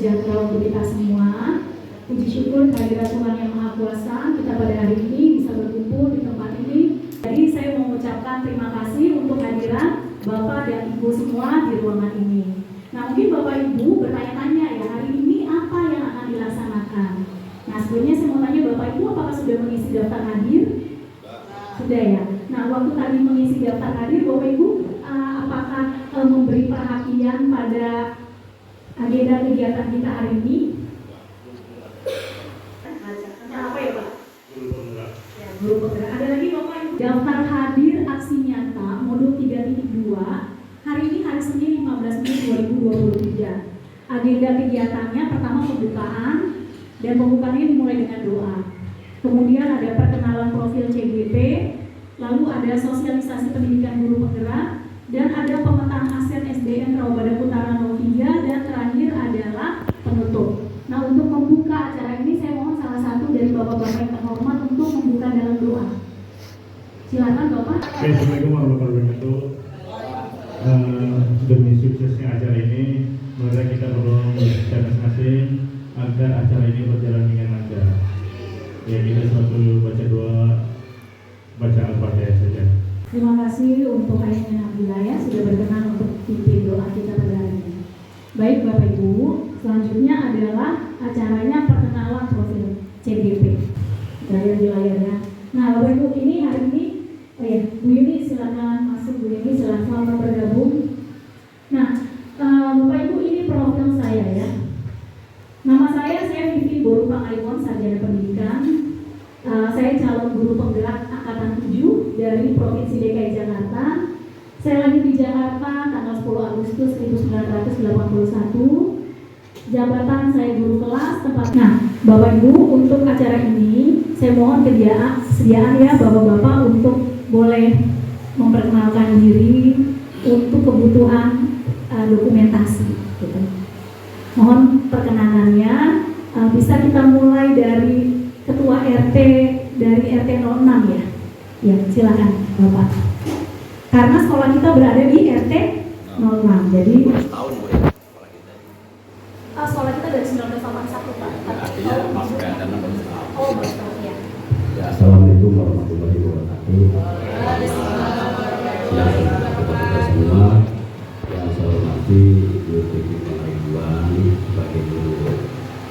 sejahtera untuk kita semua. Puji syukur kehadirat Tuhan Yang Maha Kuasa, kita pada hari ini bisa berkumpul di tempat ini. Jadi saya mau mengucapkan terima kasih untuk hadirat Bapak dan Ibu semua di ruangan ini. Nah, mungkin Bapak Ibu bertanya-tanya ya, hari ini apa yang akan dilaksanakan? Nah, sebelumnya saya mau tanya Bapak Ibu, apakah sudah mengisi daftar hadir? Sudah ya. Nah, waktu tadi mengisi daftar hadir, Bapak Ibu apakah memberi perhatian pada agenda kegiatan kita hari ini? Apa ya Pak? Ya, guru penggerak. Ada lagi Bapak Ibu? Daftar hadir aksi nyata modul 3.2 hari ini hari Senin 15 Mei 2023. Agenda kegiatannya pertama pembukaan, dan pembukaannya dimulai dengan doa. Kemudian ada perkenalan profil CGP, lalu ada sosialisasi pendidikan guru penggerak, dan ada pemetaan aset SDN Rawabadak Utara 03, dan terakhir adalah penutup. Nah, untuk membuka acara ini saya mohon salah satu dari bapak-bapak yang terhormat untuk membuka dalam doa. Silakan Bapak. Assalamualaikum warahmatullahi wabarakatuh. Demi suksesnya acara ini, mari kita berdoa masing-masing agar acara ini berjalan dengan lancar. Ya, kita satu baca doa, baca Al-Fatihah saja. Terima kasih untuk ayahnya Nabila ya, sudah berkenan untuk pimpin doa kita pada hari ini. Baik Bapak Ibu, selanjutnya adalah acaranya perkenalan profil CGP. Layar di layarnya. Nah Bapak Ibu, ini hari ini, Bu Yuni silakan masuk, Bu Yuni silakan selamat bergabung. Nah Bapak Ibu, ini profil saya ya. Nama saya Vivi Boru Pangaribuan, sarjana pendidikan. Saya calon guru penggerak angkatan 7 dari Provinsi DKI Jakarta. Saya lahir di Jakarta tanggal 10 Agustus 1981. Jabatan saya guru kelas tempat. Nah, Bapak Ibu, untuk acara ini saya mohon kesediaan ya Bapak-bapak untuk boleh memperkenalkan diri untuk kebutuhan dokumentasi. Gitu. Mohon perkenanannya, bisa kita mulai dari Ketua RT dari RT 06 ya. Ya, silakan Bapak. Karena sekolah kita berada di RT 06. Jadi tahun Bu ya sekolah kita. Sekolah kita dari 1981 Pak. Artinya masuk ke dan baru setahun. Oh, baru setahun ya. Ya, Assalamualaikum warahmatullahi wabarakatuh. Silakan kepada semua yang saya hormati Ibu Vivi Pangaribuan sebagai guru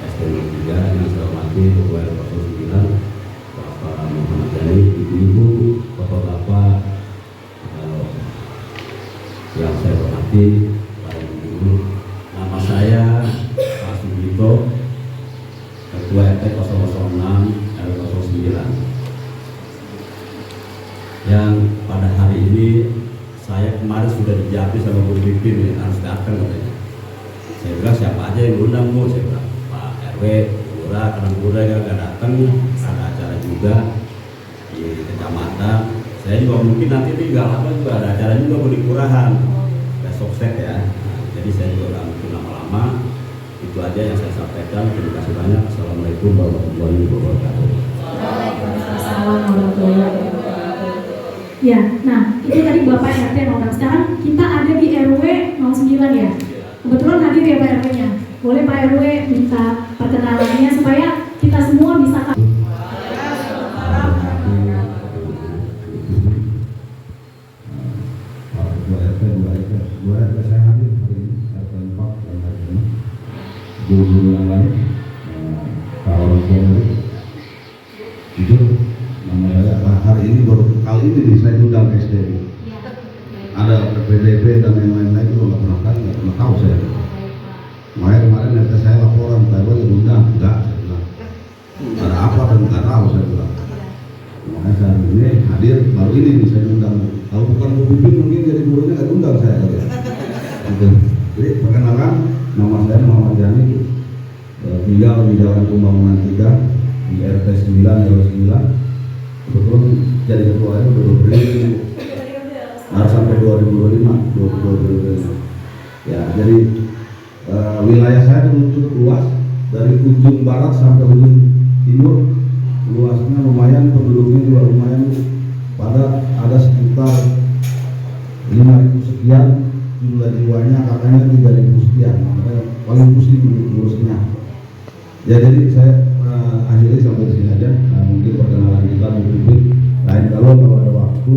SD 03, yang saya hormati Ketua RW 09 Bapak Muhammad Yani, Ibu-ibu, Bapak-bapak yang saya hormati, para ibu. Nama saya Pak Sugito, Ketua RT 006 RW 09. Yang pada hari ini saya kemarin sudah dijapi sama Bu Vivi, harus datang katanya. Saya bilang siapa aja yang undang Bu? Saya bilang Pak RW, Lurah, karena Lurah gak datang, ada acara juga di kecamatan. Saya juga mungkin nanti tinggal apa juga ada acara juga Bu di kelurahan besok set ya. Jadi saya juga gak mungkin lama-lama. Itu aja yang saya sampaikan. Terima kasih banyak. Assalamualaikum warahmatullahi wabarakatuh. Waalaikumsalam warahmatullahi wabarakatuh. Ya, nah itu tadi Bapak RT 06. Sekarang kita ada di RW 09 ya. Kebetulan hadir ya Pak RW-nya. Boleh Pak RW minta perkenalannya supaya kita semua bisa guru yang lain, kalau jujur nama saya hari ini baru kali ini saya undang SDN. Ada PDP dan yang lain-lain itu nggak pernah tahu saya. Makanya kemarin ada saya laporan, saya undang enggak, saya bilang ada apa dan nggak tahu saya bilang. Makanya saya ini hadir baru ini saya undang. Kalau bukan Bu Vivi mungkin jadi gurunya nggak undang saya kali. Gitu. Jadi perkenalkan, nama saya Muhammad Yani, tinggal di Jalan Pembangunan 3 di RT 9 RW 9. Kebetulan jadi ketua itu udah beri harus sampai 2025. Ya, jadi wilayah saya cukup luas dari ujung barat sampai ujung timur. Luasnya lumayan, penduduknya juga lumayan. Pada ada sekitar 5.000 sekian jumlah jiwanya katanya 3.000 sekian, paling pusing ngurusnya. Ya jadi saya akhirnya sampai di sini aja. Mungkin perkenalan kita mungkin lain kalau ada waktu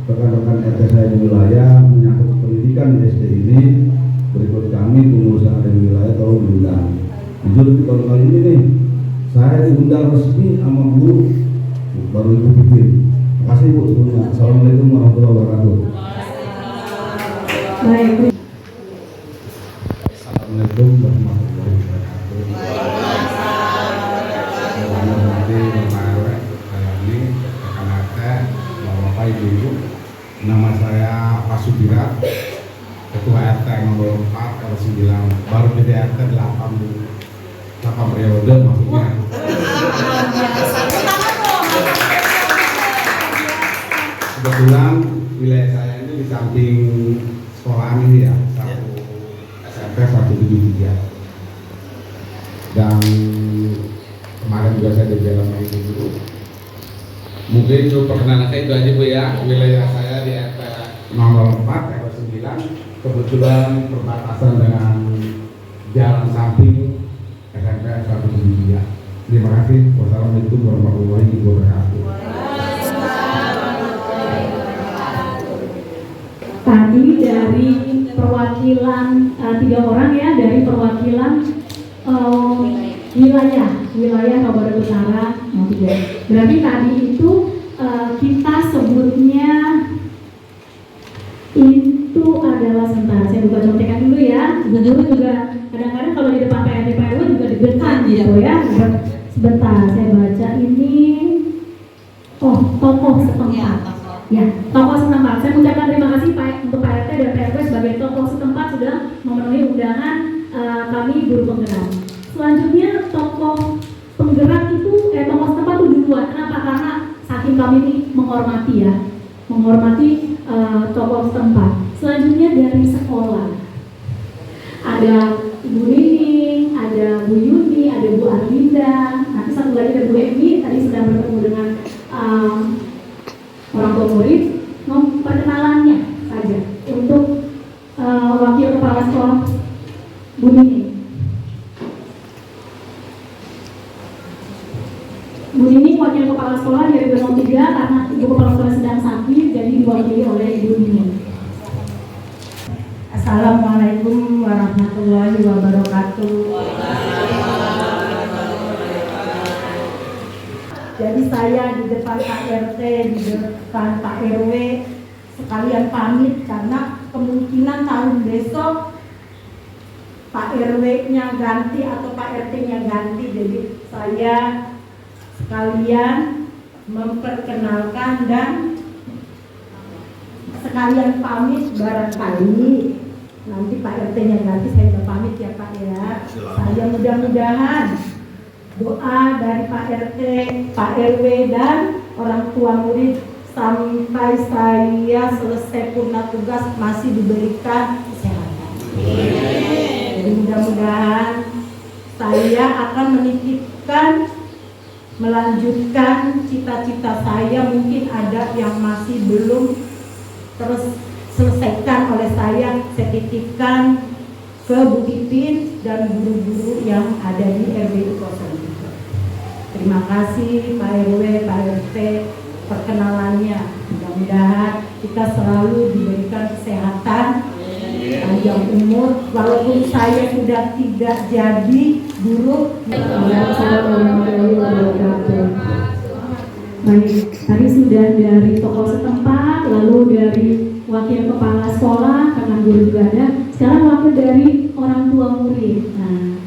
rekan-rekan RT saya di wilayah menyangkut pendidikan di SD ini, berikut kami pengurusan ada di wilayah tolong diundang. Jujur kalau kali ini nih saya diundang resmi sama guru baru ibu pikir. Terima kasih Bu sebelumnya. Assalamualaikum warahmatullahi wabarakatuh. Baik. Assalamualaikum warahmatullahi wabarakatuh. Nanti Bapak ini rekan-rekan Bapak Ibu, nama saya Pak Subira, Ketua RT nomor 4 RW 9, baru jadi RT 8 periode maksudnya. Kebetulan wilayah saya ini di samping sekolahan ini ya, satu SMP 173. Dan kemarin juga saya di jalan itu dulu. Mungkin itu perkenalan saya itu aja Bu ya. Wilayah saya di RT nomor 4 RW 9, kebetulan perbatasan dengan jalan samping SMP 173. Terima kasih. Wassalamualaikum warahmatullahi wabarakatuh. Tadi dari perwakilan 3 orang ya, dari perwakilan wilayah Kabupaten Utara. Berarti tadi itu kita sebutnya itu adalah, sebentar saya buka contekan dulu ya. Guru juga kadang-kadang kalau di depan PRT PRW juga deg-degan gitu ya. Sebentar saya baca ini. Oh, tokoh setempat. Ya, tokoh setempat. Saya mengucapkan terima kasih untuk Pak RT dan PRW sebagai tokoh setempat sudah memenuhi undangan kami guru penggerak. Selanjutnya tokoh penggerak itu tokoh setempat itu duluan. Kenapa? Karena saking kami ini menghormati ya, menghormati tokoh setempat. Selanjutnya dari sekolah ada Ibu Nining, ada Bu Yuni, ada Bu Arlinda. Nanti satu lagi ada Bu Emi. Tadi sedang bertemu dengan orang tua murid. Perkenalannya saja untuk wakil kepala sekolah Bu Nining. Bu Nining wakil kepala sekolah dari RW 03 karena ibu kepala sekolah sedang sakit, jadi diwakili oleh Ibu Nining. Assalamualaikum warahmatullahi wabarakatuh. Jadi saya di depan Pak RT, di depan Pak RW sekalian pamit karena kemungkinan tahun besok Pak RW-nya ganti atau Pak RT-nya ganti. Jadi saya sekalian memperkenalkan dan sekalian pamit, barangkali nanti Pak RT-nya ganti saya udah pamit ya Pak ya. Saya mudah-mudahan doa dari Pak RT, Pak RW dan orang tua murid sampai saya selesai purna tugas masih diberikan kesehatan. Jadi mudah-mudahan saya akan menitipkan, melanjutkan cita-cita saya. Mungkin ada yang masih belum terus selesaikan oleh saya titipkan ke Bu Pipin dan guru-guru yang ada di RW 03. Terima kasih Pak RW, Pak RT perkenalannya. Mudah-mudahan kita selalu diberikan kesehatan, panjang umur, walaupun saya sudah tidak jadi guru. Baik, tadi sudah dari tokoh setempat, lalu dari wakil kepala sekolah, karena guru juga ada. Sekarang wakil dari orang tua murid. Nah,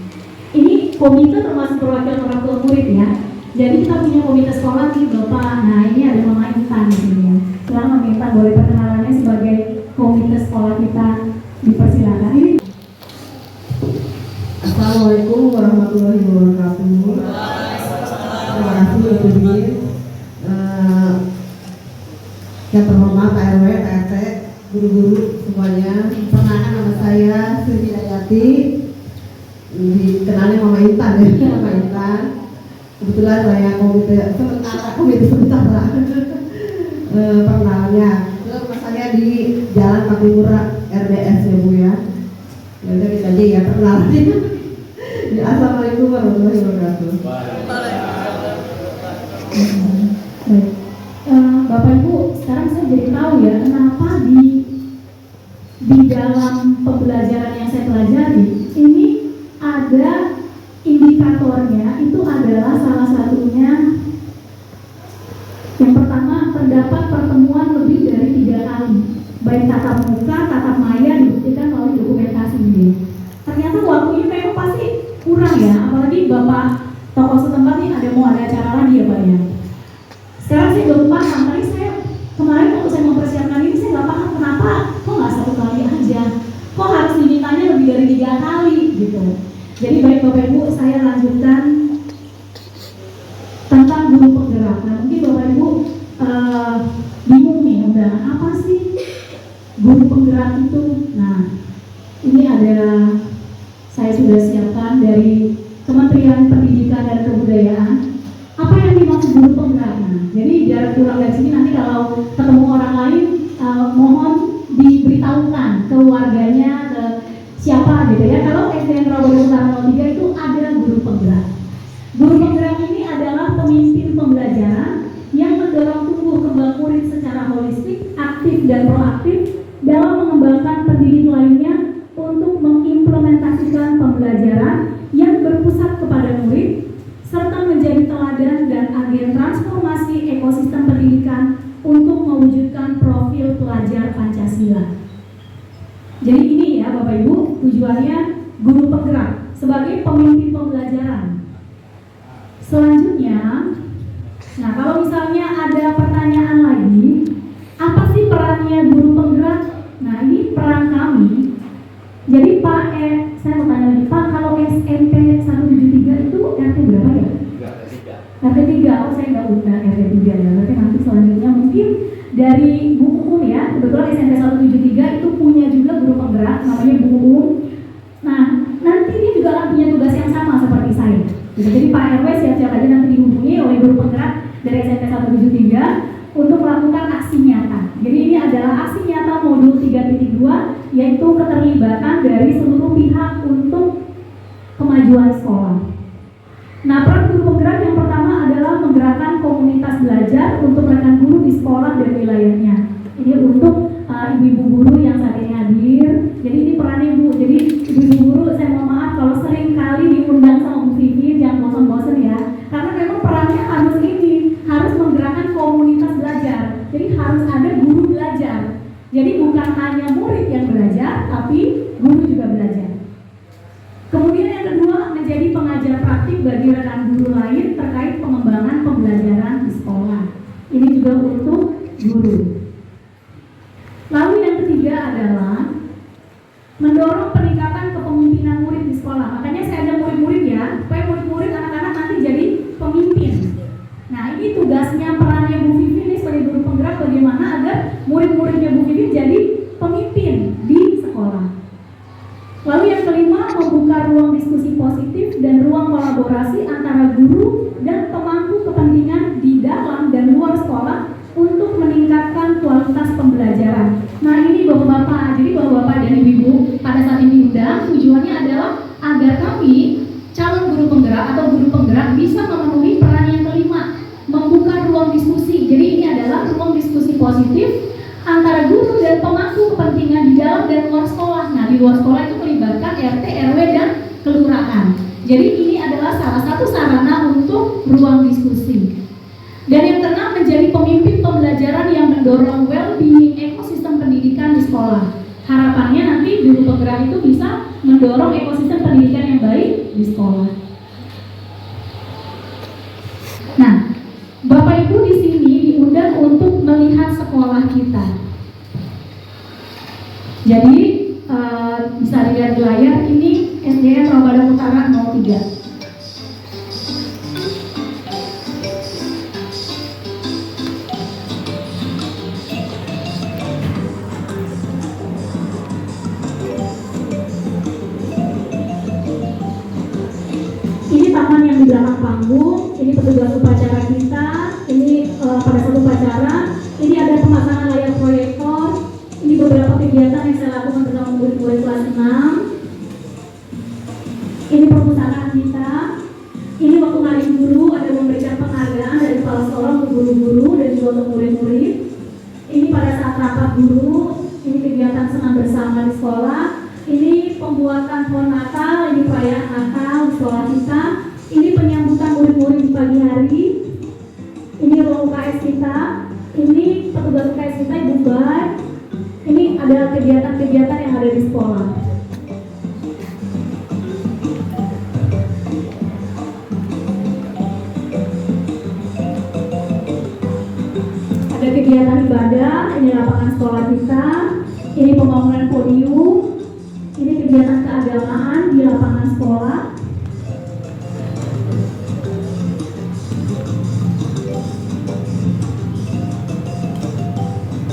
ini komite termasuk perwakilan orang tua murid ya. Jadi kita punya komite sekolah nih Bapak. Nah, ini ada Mama Intan di sini ya. Sekarang Mama Intan boleh perkenalannya sebagai komite sekolah kita, dipersilakan. Ini. Assalamualaikum warahmatullahi wabarakatuh. Terima kasih Bu Pipin. Yang terhormat Pak RW, Pak RT, guru-guru semuanya. Perkenalkan nama saya Sri Dayati. Dikenalnya Mama Intan ya, Mama Intan. Kebetulan saya komite sementara perkenalannya. Nama saya saya di Jalan Kapimura RDS ya Bu ya. Ya udah kita aja ya perkenalan. Ya, Assalamualaikum warahmatullahi wabarakatuh. Baik. Bapak Ibu, sekarang saya jadi tahu ya kenapa di dalam pembelajaran yang saya pelajari ini ada indikatornya. Itu adalah salah satunya yang pertama, terdapat pertemuan lebih dari 3 kali, baik tatap muka, tatap maya dibuktikan melalui dokumentasi ini. Ternyata waktunya memang pasti kurang ya, apalagi Bapak tokoh setempat nih mau ada acara lagi ya Pak ya. Sekarang saya baru paham, tadi saya kemarin waktu saya mempersiapkan ini saya nggak paham kenapa kok nggak 1 kali aja, kok harus dimintanya lebih dari 3 kali gitu. Jadi baik Bapak Ibu, saya lanjutkan tentang guru penggerak. Nah, mungkin Bapak Ibu bingung nih, undangan apa sih guru penggerak itu? Nah, ini ada saya sudah siapkan dari Kementerian Pendidikan dan Kebudayaan. Apa yang dimaksud guru penggerak? Nah, jadi jarak kurang dari sini nanti kalau ketemu orang lain mohon diberitahukan ke warganya, ke siapa gitu ya. Kalau SDN Rawabuaya Utara 03 itu ada guru penggerak. Guru penggerak ini adalah pemimpin pembelajaran yang mendorong tumbuh kembang murid secara holistik, aktif dan proaktif dalam mengembangkan pendidik lainnya untuk mengimplementasikan pembelajaran yang berpusat kepada murid serta menjadi teladan dan agen transformasi ekosistem pendidikan untuk mewujudkan profil pelajar Pancasila. Jadi ini ya Bapak Ibu, tujuannya guru penggerak sebagai pemimpin pembelajaran. Selanjutnya, nah kalau misalnya ada pertanyaan lagi, apa sih perannya guru penggerak? Nah ini peran kami. Jadi Pak, saya mau tanya lagi Pak, kalau SMP 173 itu RT berapa ya? RT 3, oh saya nggak undang RT 3 ya, berarti nanti selanjutnya mungkin dari Bu Uum ya, kebetulan SMP 173 itu punya juga guru penggerak, namanya Bu Uum. Nah, nanti dia juga akan punya tugas yang sama seperti saya. Jadi Pak RW siap-siap aja nanti dihubungi oleh guru penggerak dari SMP 173 untuk melakukan aksi nyata. Jadi ini adalah aksi nyata modul 3.2, yaitu keterlibatan dari seluruh pihak untuk kemajuan sekolah. Nah, peran guru penggerak yang pertama adalah menggerakkan komunitas belajar untuk rekan guru di sekolah dan wilayahnya. Ini untuk ibu-ibu guru yang saat ini hadir. Jadi ini perannya Bu. Jadi ibu-ibu guru, saya mohon maaf kalau sering kali diundang sama Bu Vivi, jangan bosan-bosan ya. Karena memang perannya harus ini, harus menggerakkan komunitas belajar. Jadi harus ada guru belajar. Jadi bukan hanya murid yang belajar, tapi guru juga belajar. Kemudian yang kedua, menjadi pengajar praktik bagi rekan guru lain terkait pengembangan pembelajaran di sekolah. Ini juga untuk guru. Lalu yang ketiga adalah mendorong peningkatan kepemimpinan murid di sekolah. Makanya saya ada murid-murid ya, supaya murid-murid anak-anak nanti jadi pemimpin. Nah ini tugasnya, perannya Bu Vivi ini sebagai guru penggerak, bagaimana agar murid-muridnya Bu Vivi jadi pemimpin di sekolah. Lalu yang kelima, membuka ruang diskusi positif dan ruang kolaborasi antara guru dan pemangku kepentingan di dalam dan luar sekolah untuk meningkatkan kualitas pembelajaran. Nah ini Bapak-Bapak, jadi Bapak-Bapak dan Ibu-Ibu pada saat ini diundang, tujuannya adalah agar kami calon guru penggerak atau guru penggerak bisa memenuhi peran yang kelima, membuka ruang diskusi. Jadi ini adalah ruang diskusi positif antara guru dan pemangku kepentingan di dalam dan luar sekolah. Nah di luar sekolah itu melibatkan RT, RW dan kelurahan. Jadi ini adalah salah satu sarana untuk ruang diskusi. Dan yang keenam, menjadi pemimpin pembelajaran yang mendorong well-being ekosistem pendidikan di sekolah. Harapannya nanti guru penggerak itu bisa mendorong ekosistem pendidikan yang baik di sekolah. Nah, Bapak Ibu di sini diundang untuk melihat sekolah kita. Jadi bisa dilihat di layar, ini SDN Rawabuaya Utara 03. Ini taman yang di belakang panggung, ini petugas upacara kita, ini pada satu upacara, ini ada pemasangan layar proyektor, kegiatan yang saya lakukan bersama murid-murid kelas 6. Ini perpustakaan kita. Ini waktu hari guru ada memberikan penghargaan dari kepala sekolah untuk guru-guru dan juga untuk murid-murid. Ini pada saat rapat guru. Ini kegiatan senam bersama di sekolah. Ini pembuatan pohon Natal. Ini perayaan Natal di sekolah kita. Ini penyambutan murid-murid di pagi hari. Ini ruang UKS kita. Ini petugas UKS kita, Ibu Bar. Ini ada kegiatan-kegiatan yang ada di sekolah. Ada kegiatan ibadah, ini lapangan sekolah kita. Ini pembangunan podium. Ini kegiatan keagamaan di lapangan sekolah.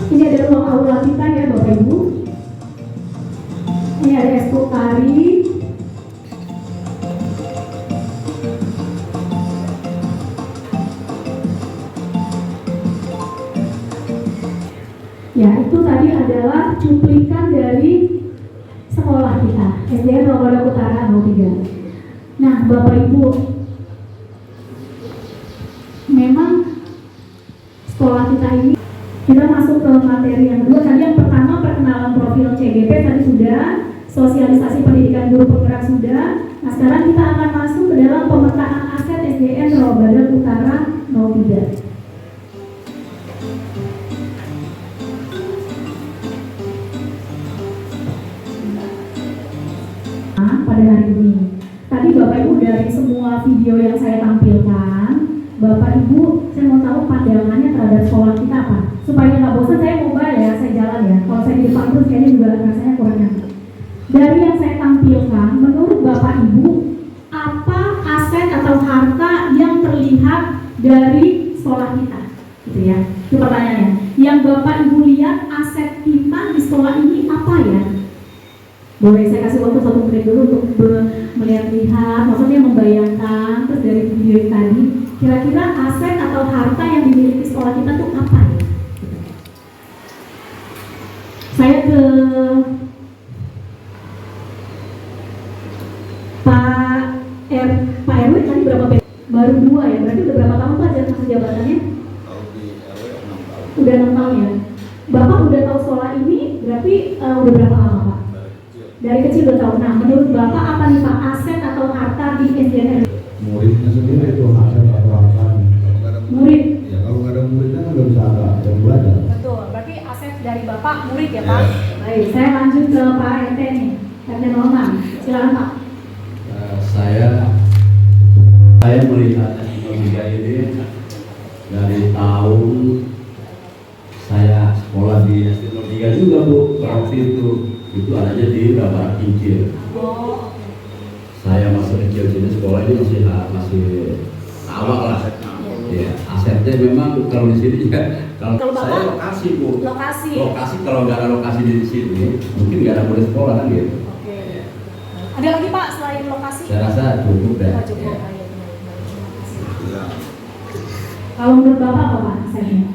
Ini ada ruang aula kita ya Bapak Ibu. Ini ada ekskul tari. Ya, itu tadi adalah cuplikan dari sekolah kita, SDN Rawabadak Utara 03. Nah, Bapak Ibu, memang sekolah kita ini, kita masuk ke materi yang kedua. Tadi yang pertama perkenalan profil CGP tadi sudah, sosialisasi pendidikan guru penggerak sudah. Nah, sekarang kita akan masuk ke dalam pemetaan aset SDN Rawabadak Utara 03. Pada hari ini, tadi Bapak Ibu dari semua video yang saya tampilkan, Bapak Ibu, saya mau tahu pandangannya terhadap sekolah kita apa? Supaya nggak bosan, saya mobile ya, saya jalan ya. Kalau saya di depan terus kayaknya juga rasanya kurang nyaman. Dari yang saya tampilkan, menurut Bapak Ibu, apa aset atau harta yang terlihat dari sekolah kita? Gitu ya, itu pertanyaannya. Yang Bapak Ibu lihat aset kita di sekolah ini apa ya? Boleh saya kasih waktu 1 menit dulu untuk melihat-lihat, maksudnya membayangkan, terus dari video tadi, kira-kira aset atau harta yang dimiliki sekolah kita tuh apa ya? Saya ke Pak RW tadi berapa periode? Baru 2 ya, berarti udah berapa tahun Pak masa jabatannya? Udah 6 tahun ya. Bapak udah tahu sekolah ini, berarti udah berapa lama Pak? Dari kecil udah tahu. Nah, menurut Bapak apa nih Pak aset atau harta di SDN? Muridnya sendiri itu aset atau harta. Murid. Ya kalau nggak ada muridnya kan nggak bisa ada yang belajar. Betul. Berarti aset dari Bapak murid ya Pak. Baik, saya lanjut ke Pak RT nih. RT 06. Silakan Pak. Saya melihat Indonesia ini dari tahun saya sekolah di SD 03 juga Bu. Waktu itu adanya di Rawabadak Kincir. Oh. Saya masuk kecil sini sekolah ini masih awal lah. Ya, asetnya memang kalau di sini juga kalau saya Bapak, lokasi Bu. Lokasi. Lokasi kalau nggak ada lokasi di sini mungkin nggak ada murid sekolah kan gitu. Oke. Ada lagi Pak selain lokasi? Saya rasa cukup deh. Oh, cukup. Ya. Baik, baik. Kalau menurut Bapak apa Pak asetnya?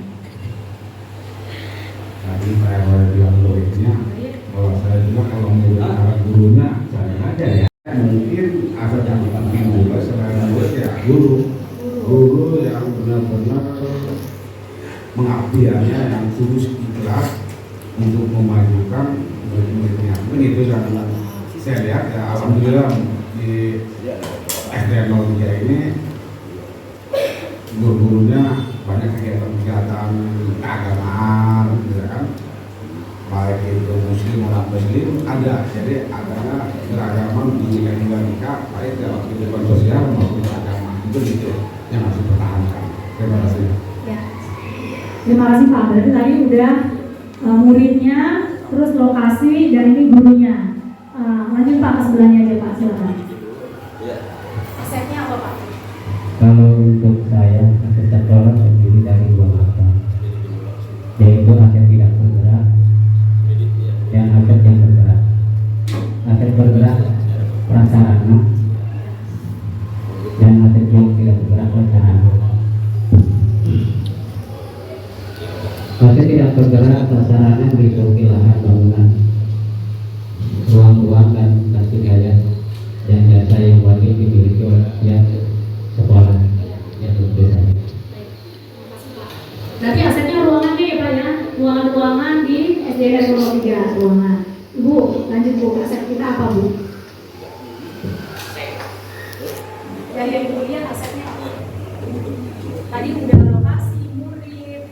Tadi saya boleh bilang logiknya, kalau saya juga kalau mau bicara gurunya cari aja ya. Mungkin aset yang penting juga selain murid ya guru yang benar-benar mengabdiannya yang tulus ikhlas untuk memajukan murid-muridnya. Begitu yang saya lihat ya, alhamdulillah di SDN 03 ini guru-gurunya banyak kegiatan-kegiatan keagamaan gitu kan, baik itu muslim maupun muslim ada, jadi adanya keragaman dinamika baik dalam kehidupan sosial maupun agama, itu gitu yang harus dipertahankan. Terima kasih. Ya. Terima kasih Pak. Berarti tadi udah muridnya, terus lokasi dan ini gurunya. Lanjut Pak ke sebelahnya aja Pak, silakan. Asetnya apa Pak? Kalau untuk saya, aset terkelola terdiri dari 2 hal, yaitu aset tidak bergerak dan aset yang bergerak. Aset bergerak prasarana dan aset yang tidak bergerak prasarana. Aset tidak bergerak prasarana meliputi lahan bangunan, uang dan segala dan jasa yang wajib dimiliki oleh pihak sekolah yang tentu saja. Berarti asetnya ruangannya ya Pak ya, ruangan-ruangan di SDN 03 ruangan. Ibu, lanjut Bu, aset kita apa Bu? Dari yang Ibu lihat asetnya apa? Tadi udah lokasi, murid,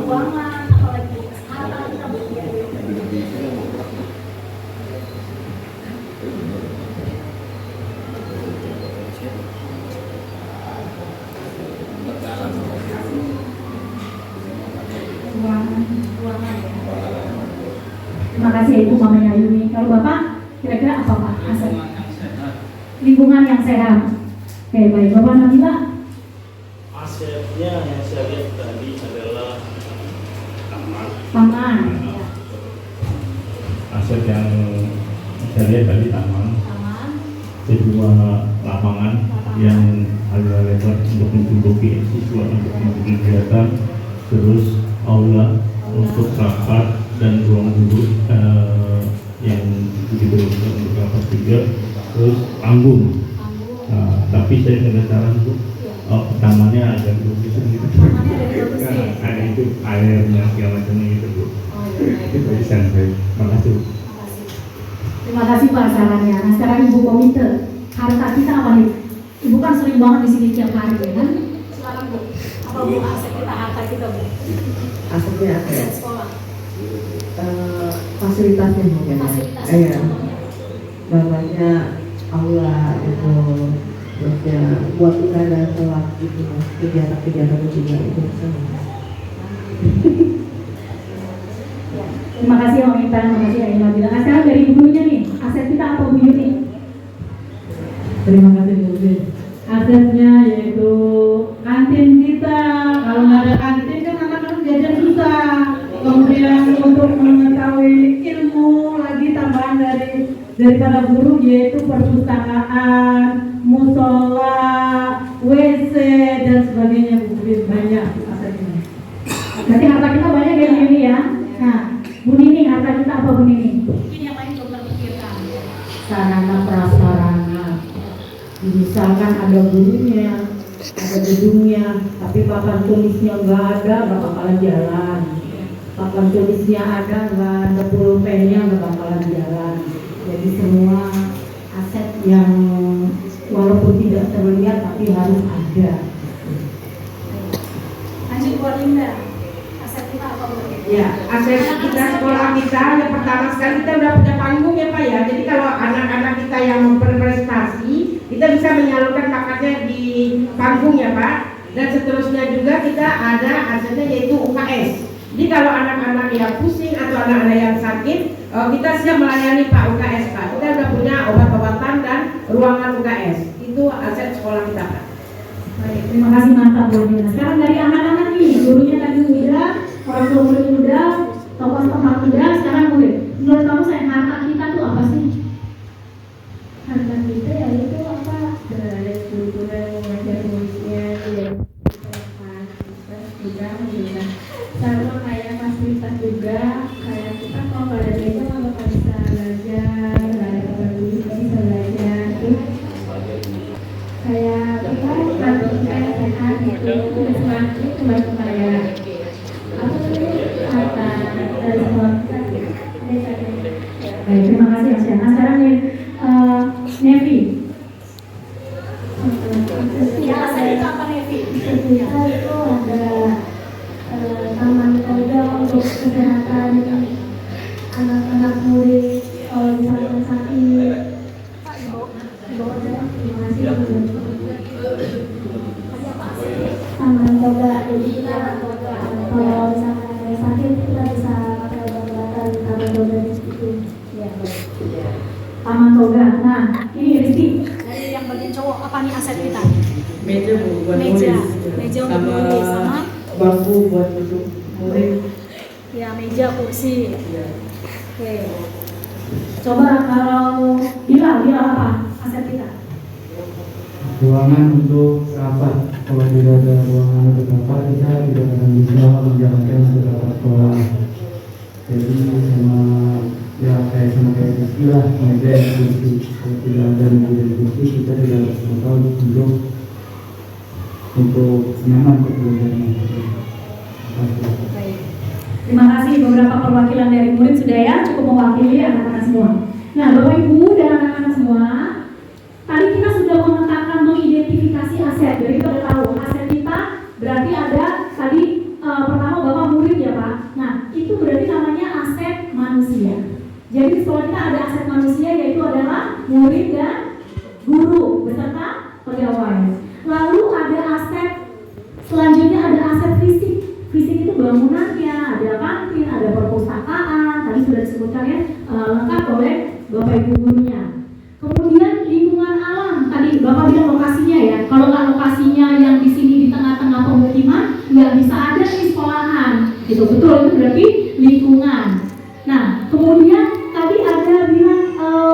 ruangan, apalagi kesehatan kita Bu. Ruangan ya. Terima kasih ya Ibu Mamanya Yuni. Kalau Bapak kira-kira apa Pak aset? Lingkungan yang sehat. Oke baik, Bapak Nabila. Asetnya yang saya lihat tadi adalah taman. Taman. Ya. Aset yang saya lihat tadi taman. Taman. Kedua lapangan yang agak lebar untuk mencukupi siswa untuk melakukan kegiatan, terus aula untuk rapat dan ruang guru yang diberikan untuk rapat juga, terus panggung. Tapi saya penasaran Bu, tamannya agak bagus gitu. Ada itu airnya segala macamnya gitu Bu. Itu bisa saya. Makasih. Terima kasih Pak sarannya. Nah sekarang Ibu komite harta kita apa nih? Ibu kan sering banget di sini tiap hari ya kan? Sekarang Bu, apa Bu aset kita harta kita Bu? Asetnya apa ya? Aset sekolah. Fasilitasnya mungkin. Fasilitas. Iya. Bapaknya aula itu, terusnya buat ibadah sholat gitu, kegiatan-kegiatan juga itu sama. Terima kasih Om Intan, terima kasih ya Ibu. Nah sekarang dari Ibu Gurunya nih, aset kita apa Bu Yuni? Terima kasih Bu Yuni. Asetnya yaitu kantin kita. Kalau nggak ada kantin kan anak-anak jajan susah. Kemudian untuk mengetahui ilmu lagi tambahan dari para guru yaitu perpustakaan, musola, WC dan sebagainya Bu Yuni. Banyak asetnya. Berarti harta kita banyak ya Bu Yuni ya. Nah Bu Nini, harta kita apa Bu Nini? Mungkin yang lain belum terpikirkan. Sarana prasarana. Misalkan ada gurunya, ada gedungnya, tapi papan tulisnya nggak ada, nggak bakalan jalan. Papan tulisnya ada, nggak ada pulpennya, nggak bakalan jalan. Jadi semua aset yang walaupun tidak terlihat tapi harus ada. Lanjut Bu Linda, aset kita apa Bu? Ya, aset kita sekolah kita yang pertama sekali kita udah punya panggung ya Pak ya. Jadi kalau anak-anak kita yang berprestasi, kita bisa menyalurkan bakatnya di panggung ya Pak. Dan seterusnya juga kita ada asetnya yaitu UKS. Jadi kalau anak-anak yang pusing atau anak-anak yang sakit, kita siap melayani Pak UKS Pak. Kita udah punya obat-obatan dan ruangan UKS. Itu aset sekolah kita Pak. Baik, terima kasih mantap Bu Nina. Sekarang dari anak-anak nih, gurunya tadi udah, orang tua murid udah, tokoh setempat udah, sekarang murid. Menurut kamu saya harta kita tuh apa sih? Harta kita ya itu apa? Berada guru yang mengajar muridnya, ya juga juga sama kayak fasilitas juga, kayak kita kalau nggak ada meja nggak bakal bisa belajar, nggak ada tempat duduk nggak bisa belajar. Terus kayak kita harus kayak sehat gitu, terus itu cuma kayak apa namanya harta dari sekolah kita. Baik, terima kasih Asyana. Nah, sekarang nih, Nevi. Ya, aset kita apa Nevi? Kita itu ada taman koda untuk kesehatan anak-anak murid kalau misalnya sakit. Terima kasih. Taman koda, jadi kita kalau misalnya ada yang sakit kita bisa pakai obat-obatan taman koda di situ. Ya. Taman Toga. Nah, ini Rizky. Dari yang bagian cowok apa nih aset kita? Meja Bu, buat Meja. nulis. Meja untuk nulis sama bangku buat duduk murid. ya meja, kursi. Ya. Oke. Coba kalau Bilal apa aset kita? Ruangan untuk rapat. Kalau tidak ada ruangan untuk rapat, kita tidak akan bisa menjalankan rapat sekolah. Jadi sama kayak pastilah ada yang kursi. Kalau tidak ada meja dan kursi, kita tidak bakal duduk untuk nyaman untuk belajar. Terima kasih beberapa perwakilan dari murid sudah ya, cukup mewakili anak-anak semua. Nah, Bapak Ibu dan anak-anak semua, tadi kita sudah memetakan mengidentifikasi aset. Jadi kita sudah tahu aset kita berarti ada tadi pertama Bapak murid ya Pak. Nah, itu berarti namanya aset manusia. Jadi di sekolah kita ada aset manusia yaitu adalah murid dan guru beserta pegawai. Lalu ada aset selanjutnya ada aset fisik. Fisik itu bangunannya, ada kantin, ada perpustakaan, tadi sudah disebutkan ya, lengkap oleh Bapak Ibu gurunya. Kemudian lingkungan alam, tadi Bapak bilang lokasinya ya. Kalau nggak lokasinya yang di sini di tengah-tengah pemukiman, nggak bisa ada di sekolahan. Itu betul, itu berarti lingkungan. Nah, kemudian tadi ada bilang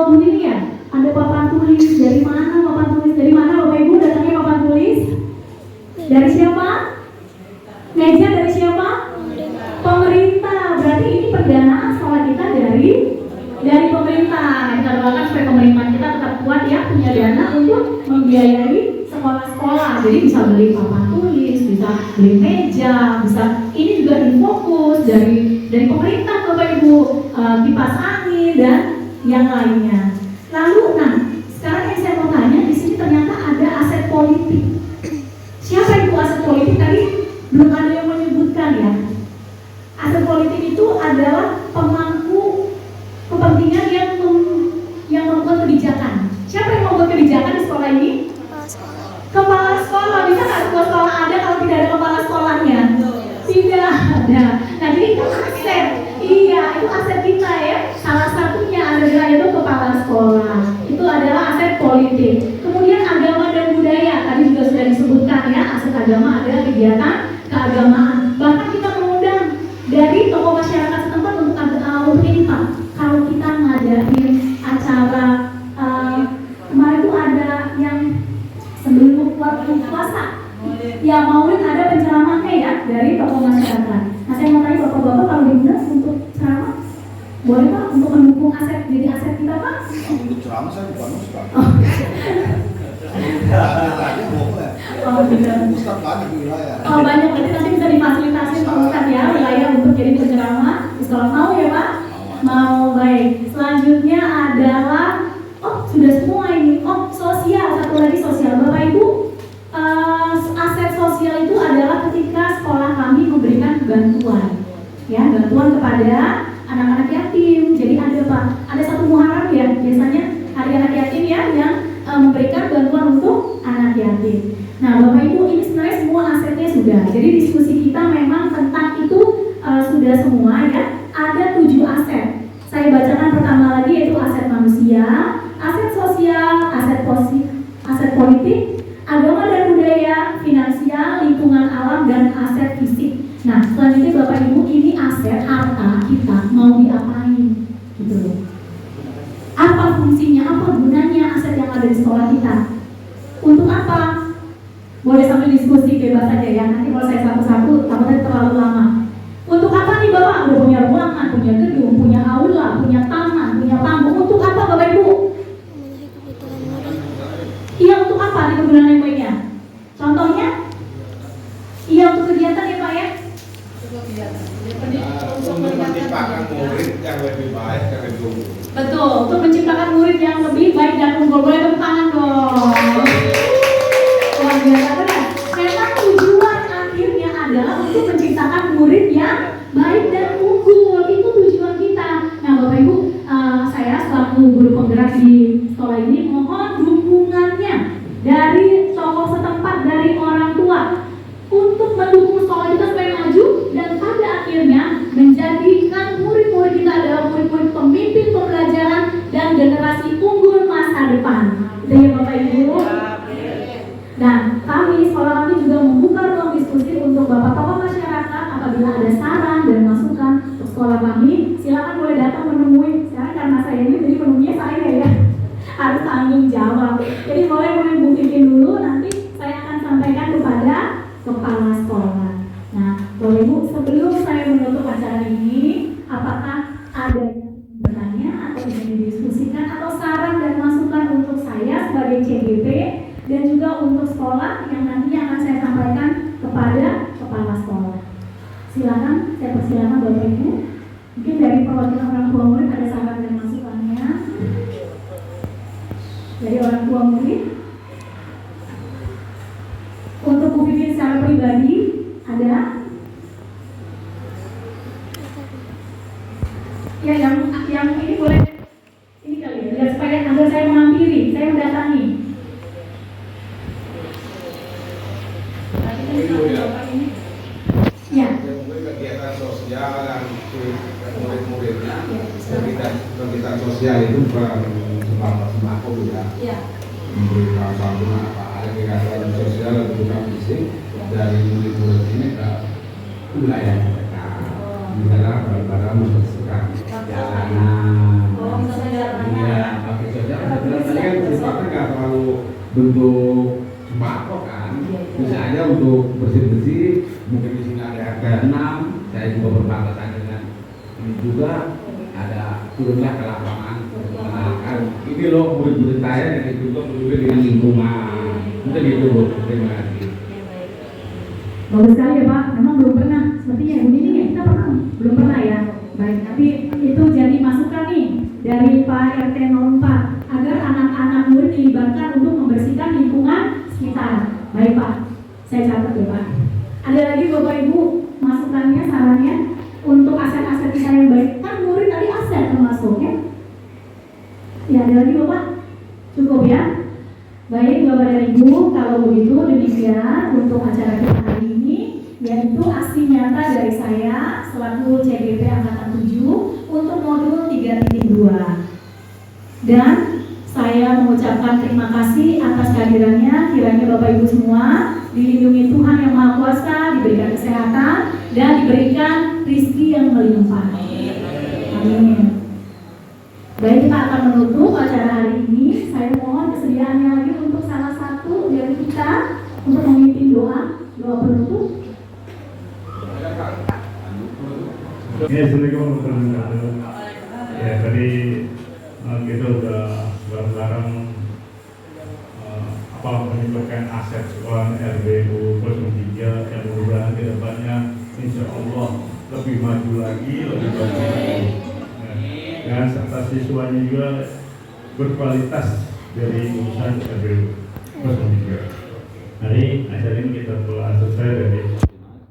Bu Nini ya, ada papan tulis. Dari mana papan tulis? Dari mana Bapak Ibu datangnya papan tulis? Dari siapa? Meja dari siapa? Pemerintah. Berarti ini pendanaan sekolah kita dari pemerintah. Nah, kita doakan supaya pemerintah kita tetap kuat ya, punya dana untuk membiayai sekolah-sekolah. Jadi bisa beli papan tulis, bisa beli meja, bisa ini juga difokus dari pemerintah Bapak Ibu, kipas angin dan yang lainnya. Lalu, nah sekarang yang saya mau tanya di sini ternyata ada aset politik. Siapa itu aset politik tadi? Belum ada yang menyebutkan ya. Aset politik itu adalah pemangku kepentingan yang membuat kebijakan. Siapa yang membuat kebijakan di sekolah ini? Kepala sekolah. Bisa nggak sebuah sekolah ada kalau tidak ada kepala sekolahnya? Tidak ada. Nah jadi itu aset. Iya, itu aset kita ya. Salah satunya adalah itu kepala sekolah. Itu adalah aset politik. Kemudian agama dan budaya. Tadi juga sudah disebutkan ya. Aset agama adalah kegiatan keagamaan. Bahkan kita mengundang dari tokoh masyarakat setempat untuk ini Pak. Kalau kita ngadain acara kemarin itu ada yang sebelum waktu puasa, ya maulid ada penceramahnya ya dari tokoh masyarakat. Nah saya mau tanya bapak-bapak kalau diundang untuk ceramah, boleh Pak untuk mendukung aset jadi aset kita Pak? Untuk ceramah saya bukan ustaz. Oh, tidak. Ustaz banyak di wilayah. Oh banyak, berarti nanti bisa difasilitasi Ustaz ya wilayah untuk jadi penceramah. Sekolah mau ya Pak? Mau, baik. Selanjutnya adalah sudah semua ini. Sosial, satu lagi sosial. Bapak Ibu, aset sosial itu adalah ketika sekolah kami memberikan bantuan, ya bantuan kepada anak-anak yatim. Jadi ada Pak, ada satu muharam ya biasanya hari anak yatim ya yang memberikan bantuan untuk anak yatim. Nah Bapak Ibu ini sebenarnya semua asetnya sudah. Jadi diskusi kita memang tentang itu sudah semua ya. Ada 7 aset. Saya bacakan pertama lagi yaitu aset manusia, aset sosial, aset politik, agama dan budaya, finansial, lingkungan alam dan aset fisik. Nah selanjutnya Bapak Ibu ini aset harta kita mau diapain gitu loh. Apa fungsinya, apa gunanya aset yang ada di sekolah kita? Untuk apa? Boleh sambil diskusi bebas saja ya. Nanti kalau saya satu-satu takutnya terlalu lama. Untuk apa nih Bapak? Udah punya ruangan, punya gedung, punya aula, punya taman, punya panggung. Untuk apa Bapak Ibu? Iya untuk apa nih kegunaan yang baiknya? Contohnya? Iya untuk kegiatan ya Pak ya? Untuk menciptakan murid yang lebih baik, yang lebih unggul. Betul, untuk menciptakan murid yang lebih baik dan unggul. Boleh tepuk tangan dong. Luar biasa benar. Memang tujuan akhirnya adalah untuk menciptakan murid yang baik dan unggul. Itu tujuan kita. Nah Bapak Ibu, saya selaku guru penggerak di sekolah ini mohon dukungannya dari tokoh setempat, dari orang tua untuk mendukung sekolah kita supaya maju dan pada akhirnya menjadikan murid-murid kita adalah murid-murid pemimpin pembelajaran dan generasi unggul masa depan. Itu ya Bapak Ibu. Dan kami, sekolah kami juga membuka ruang diskusi untuk Bapak tokoh masyarakat. Apabila ada saran dan masukan untuk sekolah kami, silakan boleh datang menemui. Sekarang karena saya ini jadi penuhnya saya ya harus tanggung jawab. Jadi boleh buktiin dulu, nanti saya akan sampaikan kepada kepala sekolah. Nah, Bapak Ibu, sebelum saya menutup acara ini, apakah ada yang bertanya atau ingin didiskusi sekolah yang nantinya akan saya sampaikan kepada kepala sekolah. Silakan, saya persilakan Bapak Ibu. Mungkin dari perwakilan orang tua murid ada saran dan masukannya. Dari orang tua murid. Untuk Bu Vivi secara pribadi ada. Ya, yang ini boleh ini kali ya, biar supaya agar saya menghampiri, saya mendatangi. Ya. Mungkin kegiatan sosial dan murid-muridnya, kegiatan sosial itu bukan sembako juga. Ya. Memberikan santunan apa ada kegiatan sosial dan juga fisik dari murid-murid ini ke wilayah mereka. Misalnya pada membersihkan jalanan. Iya, pakai sosial. Tadi kan sifatnya nggak terlalu bentuk sembako kan. Bisa aja untuk bersih-bersih. Mungkin di sini ada RT 6. Saya juga berbatasan dengan ini juga ada turunlah ke lapangan mengenalkan ini loh murid-murid saya yang ditutup juga dengan lingkungan. Mungkin itu Bu. Terima kasih. Bagus sekali ya Pak, memang belum pernah sepertinya Bu Nini ya, kita pernah? Belum pernah ya. Baik, tapi itu jadi masukan nih dari Pak RT 04 agar anak-anak murid dilibatkan untuk membersihkan lingkungan sekitar. Baik Pak, saya catat ya Pak. Ada lagi Bapak Ibu masukannya, sarannya untuk aset-aset kita yang baik. Kan murid tadi aset termasuk ya. Ya ada lagi Bapak? Cukup ya? Baik Bapak dan Ibu, kalau begitu demikian untuk acara kita hari ini, yaitu aksi nyata dari saya selaku CGP Angkatan 7 untuk modul 3.2. Dan saya mengucapkan terima kasih atas kehadirannya. Kiranya Bapak Ibu semua dilindungi Tuhan Yang Maha Kuasa, diberikan kesehatan dan diberikan rezeki yang melimpah. Amin. Baik, kita akan menutup acara hari ini. Saya mohon kesediaannya lagi untuk salah satu dari kita untuk memimpin doa penutup. Ya, Assalamualaikum warahmatullahi wabarakatuh. Ya, tadi kita udah bareng-bareng menyebutkan aset sekolah RBU 03 yang mudah-mudahan ke depannya insya Allah lebih maju lagi, lebih bagus lagi. Dan serta siswanya juga berkualitas dari urusan RBU 03. Hari acara ini kita telah selesai dari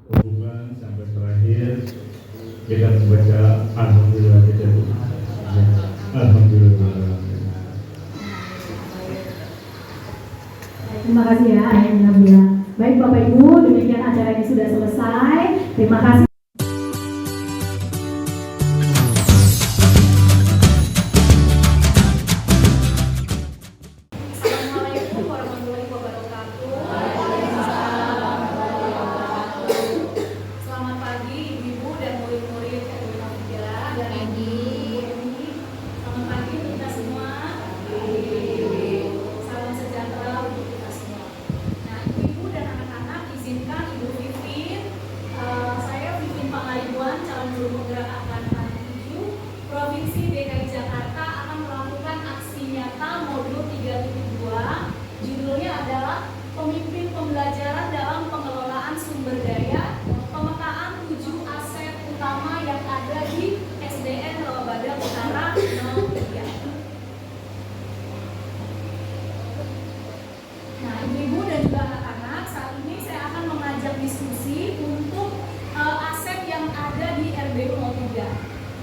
hubungan sampai terakhir kita membaca Alhamdulillah kita Alhamdulillah. Terima kasih ya, Alhamdulillah. Baik Bapak Ibu, demikian acara ini sudah selesai. Terima kasih. Assalamualaikum warahmatullahi wabarakatuh. Selamat pagi Ibu dan murid-murid RBU 03 dan ini. Selamat pagi untuk kita semua. Salam sejahtera untuk kita semua. Nah, Ibu dan anak-anak izinkan Ibu Vivin, saya Vivin Pangaribuan, calon guru penggerak angkatan 7 Provinsi DKI Jakarta akan melakukan aksi nyata modul 3.2. Judulnya adalah Pemimpin Pembelajaran dalam Pengelolaan Sumber Daya, pemetaan 7 aset utama yang ada di SDN Rawabada Utara 03. Nah, ibu-ibu dan juga anak-anak, saat ini saya akan mengajak diskusi untuk aset yang ada di RBU 03.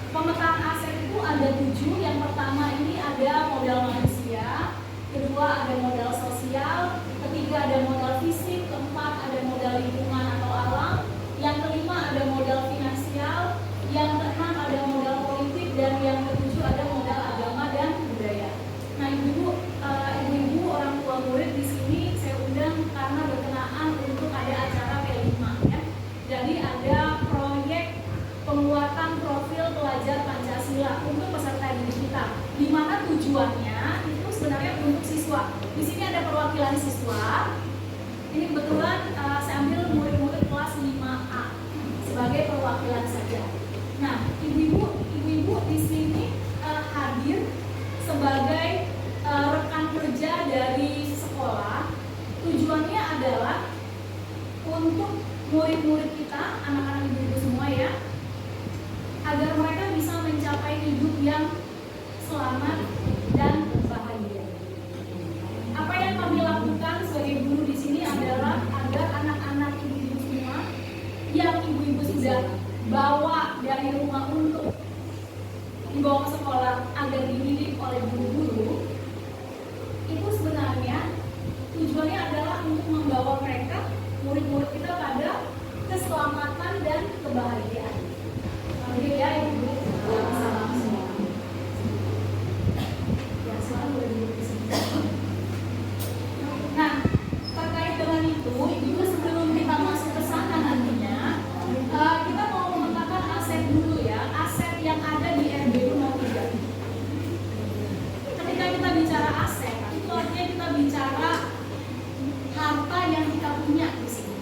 Pemetaan aset itu ada 7. Yang pertama ini ada modal manusia, kedua ada modal sosial, ketiga ada modal fisik, keempat ada modal lingkungan atau alam, yang kelima ada modal finansial, yang keenam ada modal politik, dan yang ketujuh ada modal agama dan budaya. Nah, ibu-ibu orang tua murid di sini saya undang karena berkenaan untuk ada acara P5 ya. Jadi ada proyek penguatan profil pelajar Pancasila untuk peserta didik kita, di mana tujuannya itu sebenarnya untuk siswa. Di sini ada perwakilan siswa. Ini kebetulan saya ambil murid-murid kelas 5A sebagai perwakilan saja. Nah, ibu-ibu di sini hadir sebagai rekan kerja dari sekolah. tujuannya adalah untuk murid-murid kita, anak-anak ibu-ibu semua ya, agar mereka bisa mencapai hidup yang selamat dan bahagia. Apa yang kami lakukan sebagai guru di sini adalah agar anak-anak ibu-ibu semua yang ibu-ibu sudah bawa dari rumah untuk dibawa ke sekolah agar dididik oleh guru-guru, itu sebenarnya tujuannya adalah untuk membawa mereka, murid-murid kita, pada keselamatan dan kebahagiaan. Oke ya, ibu-ibu yang salam semua. Ya, selalu boleh duduk di sini. Nah, terkait dengan itu, ibu sebelum kita masuk ke sana nantinya, kita mau memetakan aset dulu ya, aset yang ada di RBU 03. Ketika kita bicara aset, itu artinya kita bicara harta yang kita punya di sini.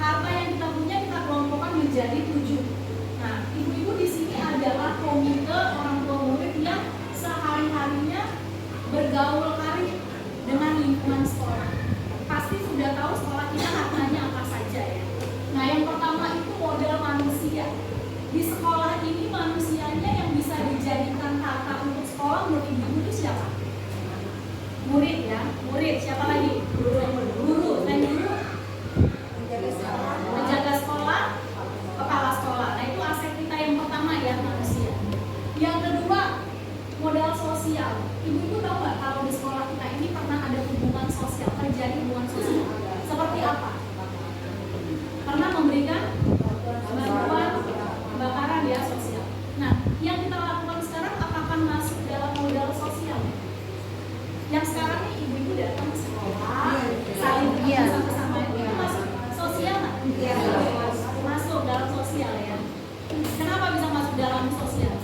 Harta yang kita punya kita kelompokkan menjadi 7. Nah, ibu-ibu di sini adalah komite orang tua murid yang sehari-harinya bergaul karib dengan lingkungan sekolah. Pasti sudah tahu sekolah kita hartanya apa saja ya. Nah, yang pertama itu modal manusia. Di sekolah ini manusianya yang bisa dijadikan harta untuk sekolah menurut ibu itu siapa? Murid ya, murid. Siapa lagi? Guru. Dan guru menjaga sekolah, kepala sekolah. Nah, itu aset kita yang pertama ya, manusia. Yang kedua, modal sosial. Ibu-ibu tahu nggak kalau di sekolah kita ini pernah ada hubungan sosial, terjadi hubungan sosial. Seperti apa? Pernah memberikan bantuan kebakaran ya, sosial. Nah, yang kita lakukan sekarang apakah masuk dalam modal sosial? Yang sekarang nih ibu-ibu datang ke sekolah, saling bersama-sama, itu masuk sosial nggak? Iya. Masuk dalam sosial ya. Kenapa bisa masuk dalam sosial?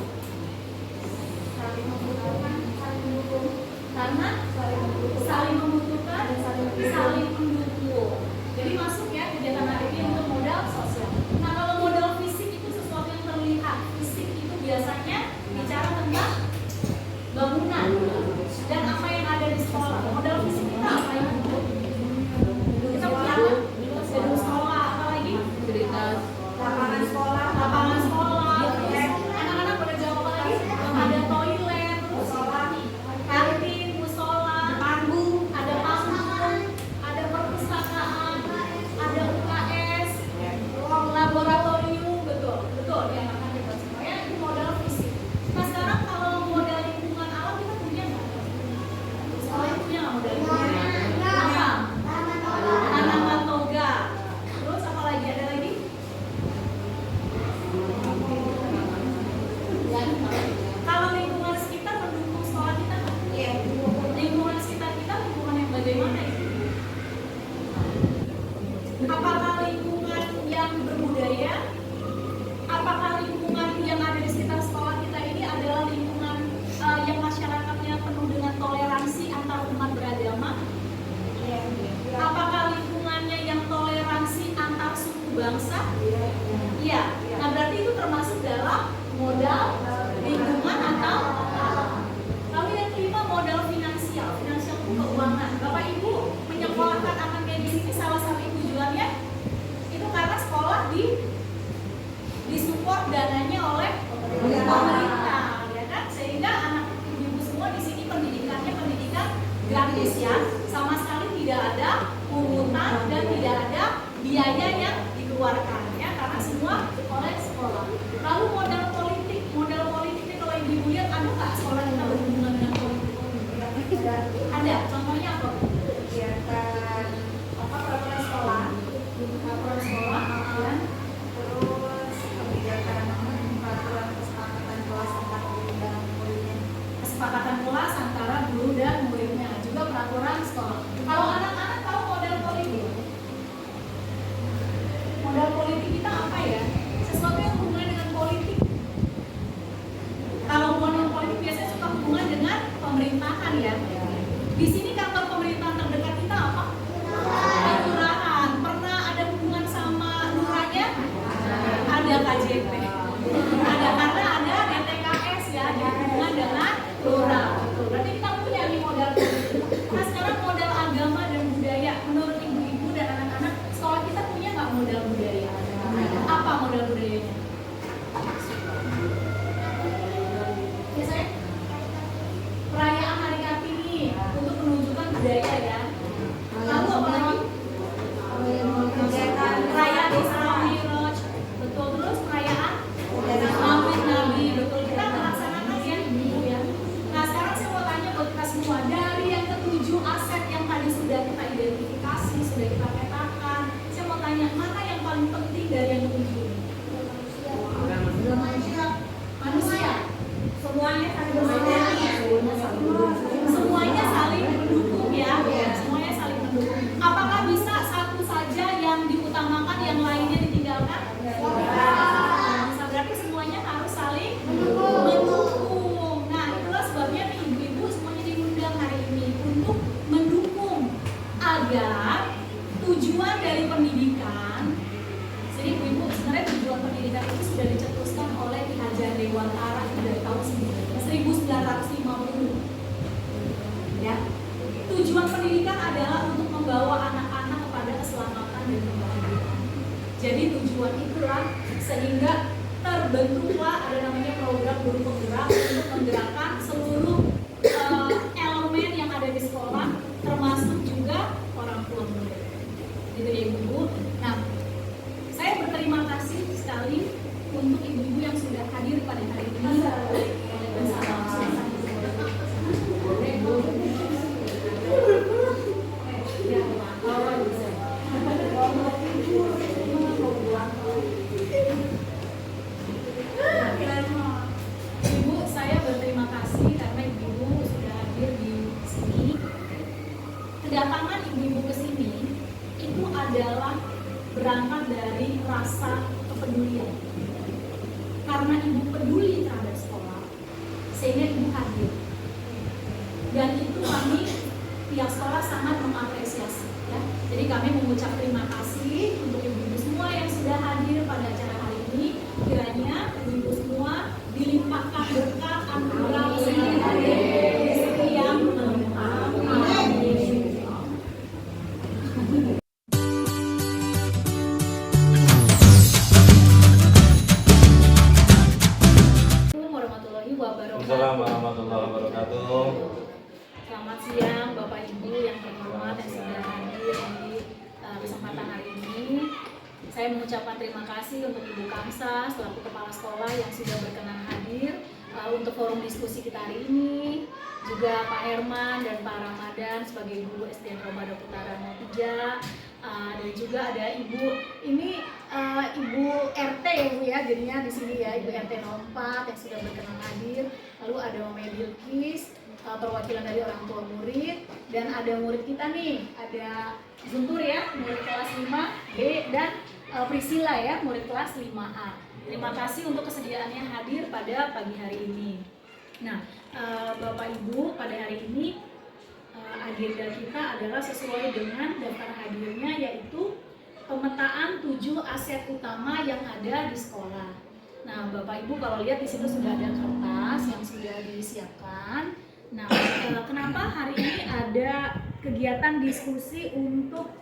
Saling membutuhkan, saling mendukung. Karena saling membutuhkan dan saling mendukung. Jadi masuk ya kegiatan hari ini untuk modal sosial. Nah, kalau modal fisik itu sesuatu yang terlihat. Fisik itu biasanya bicara tentang bangunan dan apa yang ada di sekolah. Modal fisik kita apa yang kita punya gedung sekolah, apa lagi? Lapangan sekolah, anak-anak pada jawab apa lagi? Ada toilet, kantin, musola, panggung, ada panggung, ada perpustakaan, ada UKS, laboratorium, betul ya, anak-anak kita semuanya itu modal fisik. Nah, sekarang kalau modal lingkungan alam kita punya nggak? Sekolah punya nggak modal lingkungan? Apa? Tanaman toga. Terus apa lagi? Ada lagi? Kalau lingkungan sekitar mendukung sekolah kita nggak? Iya. Lingkungan sekitar kita lingkungan yang bagaimana itu? Apakah lingkungan yang berbudaya? Apakah lingkungan yang ada di sekitar sekolah kita ini adalah lingkungan yang masyarakatnya penuh dengan toleransi antar umat beragama? Apakah lingkungannya yang toleransi antar suku bangsa? Iya. Nah, berarti itu termasuk dalam modal lingkungan atau lalu yang kelima modal finansial. Finansial itu keuangan. Bapak Ibu menyekolahkan anak kayak di sini salah satu tujuannya itu karena sekolah disupport dananya oleh pemerintah, ya kan? Sehingga anak ibu semua di sini pendidikannya pendidikan gratis ya, sama sekali tidak ada pungutan dan tidak ada biaya yang dikeluarkan ya, karena semua oleh sekolah. Lalu modal politik ini kalau ibu lihat ada nggak sekolah kita berhubungan dengan politik? Ada. Contohnya apa? Kegiatan peraturan sekolah, dan terus kebijakan peraturan kesepakatan kelas antara guru dan muridnya. Kesepakatan kelas antara guru dan muridnya, juga peraturan sekolah. Kalau anak-anak tahu modal politik, modal politik kita apa ya? Sesuatu yang hubungan dengan politik. Kalau hubungan dengan politik biasanya suka hubungan dengan pemerintahan ya. Di sini kantor pemerintahan terdekat kita apa? Kelurahan. Pernah ada hubungan sama lurahnya? Ada KJP. Ada, karena ada DTKS ya, jadi hubungan dengan lurah. Berarti kita punya nih modal politik. Nah, sekarang modal agama dan budaya Ibu hadir. Dan itu kami pihak sekolah sangat mengapresiasi ya. Jadi kami mengucap terima kasih untuk ibu-ibu semua yang sudah hadir pada acara hari ini. Kiranya ibu-ibu semua dilimpahkan berkat anugerah rezeki yang melimpah. Amin. Warahmatullahi wabarakatuh. Assalamualaikum warahmatullahi wabarakatuh. Selamat siang Bapak Ibu yang terhormat yang sudah hadir di kesempatan hari ini. Saya mengucapkan terima kasih untuk Ibu Kamsa selaku Kepala Sekolah yang sudah berkenan hadir untuk forum diskusi kita hari ini. Juga Pak Herman dan Pak Ramadan sebagai guru SDN Robada Utara 03. Dan juga ada Ibu ini Ibu RT ya Bu ya, jadinya di sini ya Ibu RT 04 yang sudah berkenan hadir. Lalu ada Mama Bilkis, perwakilan dari orang tua murid, dan ada murid kita nih, ada Guntur ya, murid kelas 5B, dan Priscilla ya, murid kelas 5A. Terima kasih untuk kesediaannya hadir pada pagi hari ini. Nah, Bapak Ibu, pada hari ini agenda kita adalah sesuai dengan daftar hadirnya, yaitu pemetaan 7 aset utama yang ada di sekolah. Nah, Bapak Ibu kalau lihat di situ sudah ada kertas yang sudah disiapkan. Nah, kenapa hari ini ada kegiatan diskusi untuk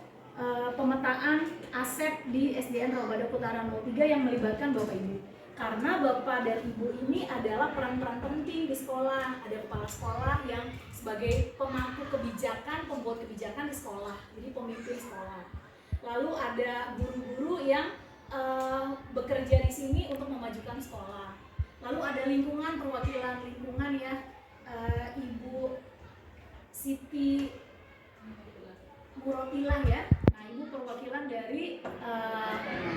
pemetaan aset di SDN Robada Utara 03 yang melibatkan Bapak Ibu? Karena Bapak dan Ibu ini adalah peran-peran penting di sekolah. Ada kepala sekolah yang sebagai pemangku kebijakan, pembuat kebijakan di sekolah, jadi pemimpin sekolah. Lalu ada guru-guru yang bekerja di sini untuk memajukan sekolah. Lalu ada lingkungan, perwakilan lingkungan ya, Ibu Siti Murotilah ya. Nah, Ibu perwakilan dari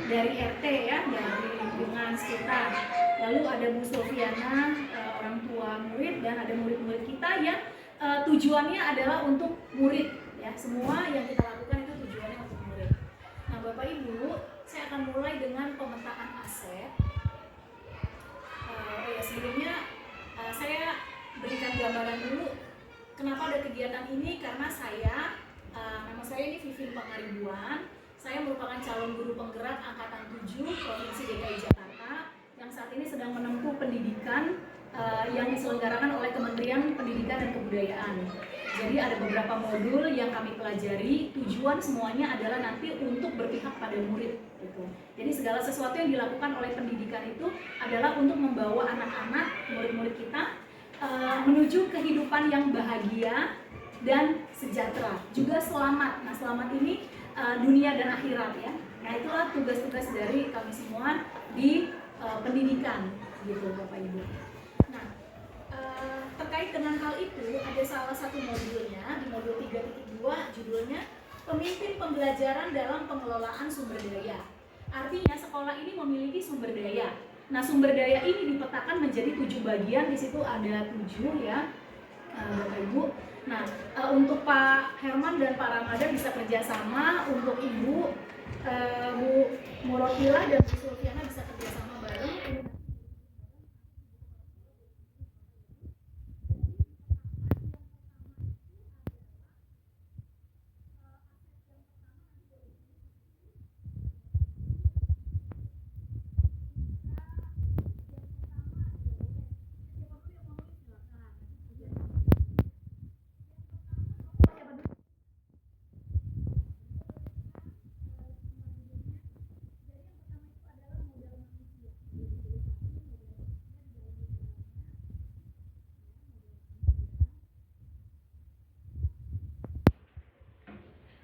RT ya, dari lingkungan sekitar. Lalu ada Bu Sofiana, orang tua murid, dan ada murid-murid kita yang tujuannya adalah untuk murid ya. Semua yang kita lakukan itu tujuannya untuk murid. Nah, Bapak Ibu, saya akan mulai dengan pemetaan aset. Sebelumnya saya berikan gambaran dulu kenapa ada kegiatan ini, karena nama saya ini Vivin Pangaribuan. Saya merupakan calon guru penggerak angkatan 7 Provinsi DKI Jakarta yang saat ini sedang menempuh pendidikan yang diselenggarakan oleh Kementerian Pendidikan dan Kebudayaan. Jadi ada beberapa modul yang kami pelajari, tujuan semuanya adalah nanti untuk berpihak pada murid gitu. Jadi segala sesuatu yang dilakukan oleh pendidikan itu adalah untuk membawa anak-anak, murid-murid kita menuju kehidupan yang bahagia dan sejahtera, juga selamat. Nah, selamat ini dunia dan akhirat ya. Nah, itulah tugas-tugas dari kami semua di pendidikan gitu Bapak Ibu. Nah, terkait dengan hal itu ada salah satu modulnya di modul 3.2, judulnya Pemimpin Pembelajaran dalam Pengelolaan Sumber Daya. Artinya sekolah ini memiliki sumber daya. Nah, sumber daya ini dipetakan menjadi 7 bagian. Di situ ada 7 ya Bapak Ibu. Nah, untuk Pak Herman dan Pak Ramadan bisa kerjasama, untuk Ibu Bu Murotilah dan Bu Sulfiana bisa kerjasama bareng.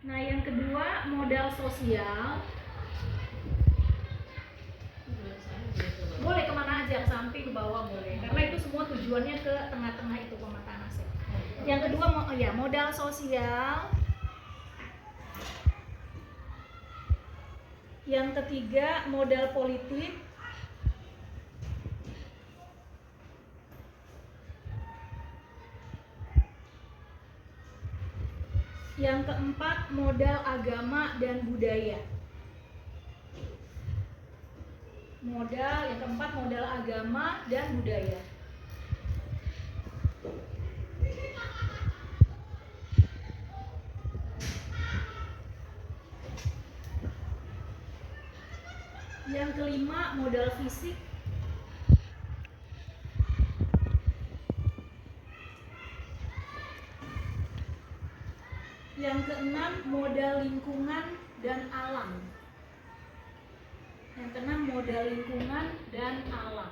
Nah, yang kedua modal sosial. Boleh kemana aja, ke samping, ke bawah boleh. Karena itu semua tujuannya ke tengah-tengah itu pemetaan aset. Yang kedua modal sosial. Yang ketiga modal politik. Yang keempat, modal agama dan budaya. Yang keempat, modal agama dan budaya. Yang kelima, modal fisik. Yang keenam, modal lingkungan dan alam. Yang keenam, modal lingkungan dan alam.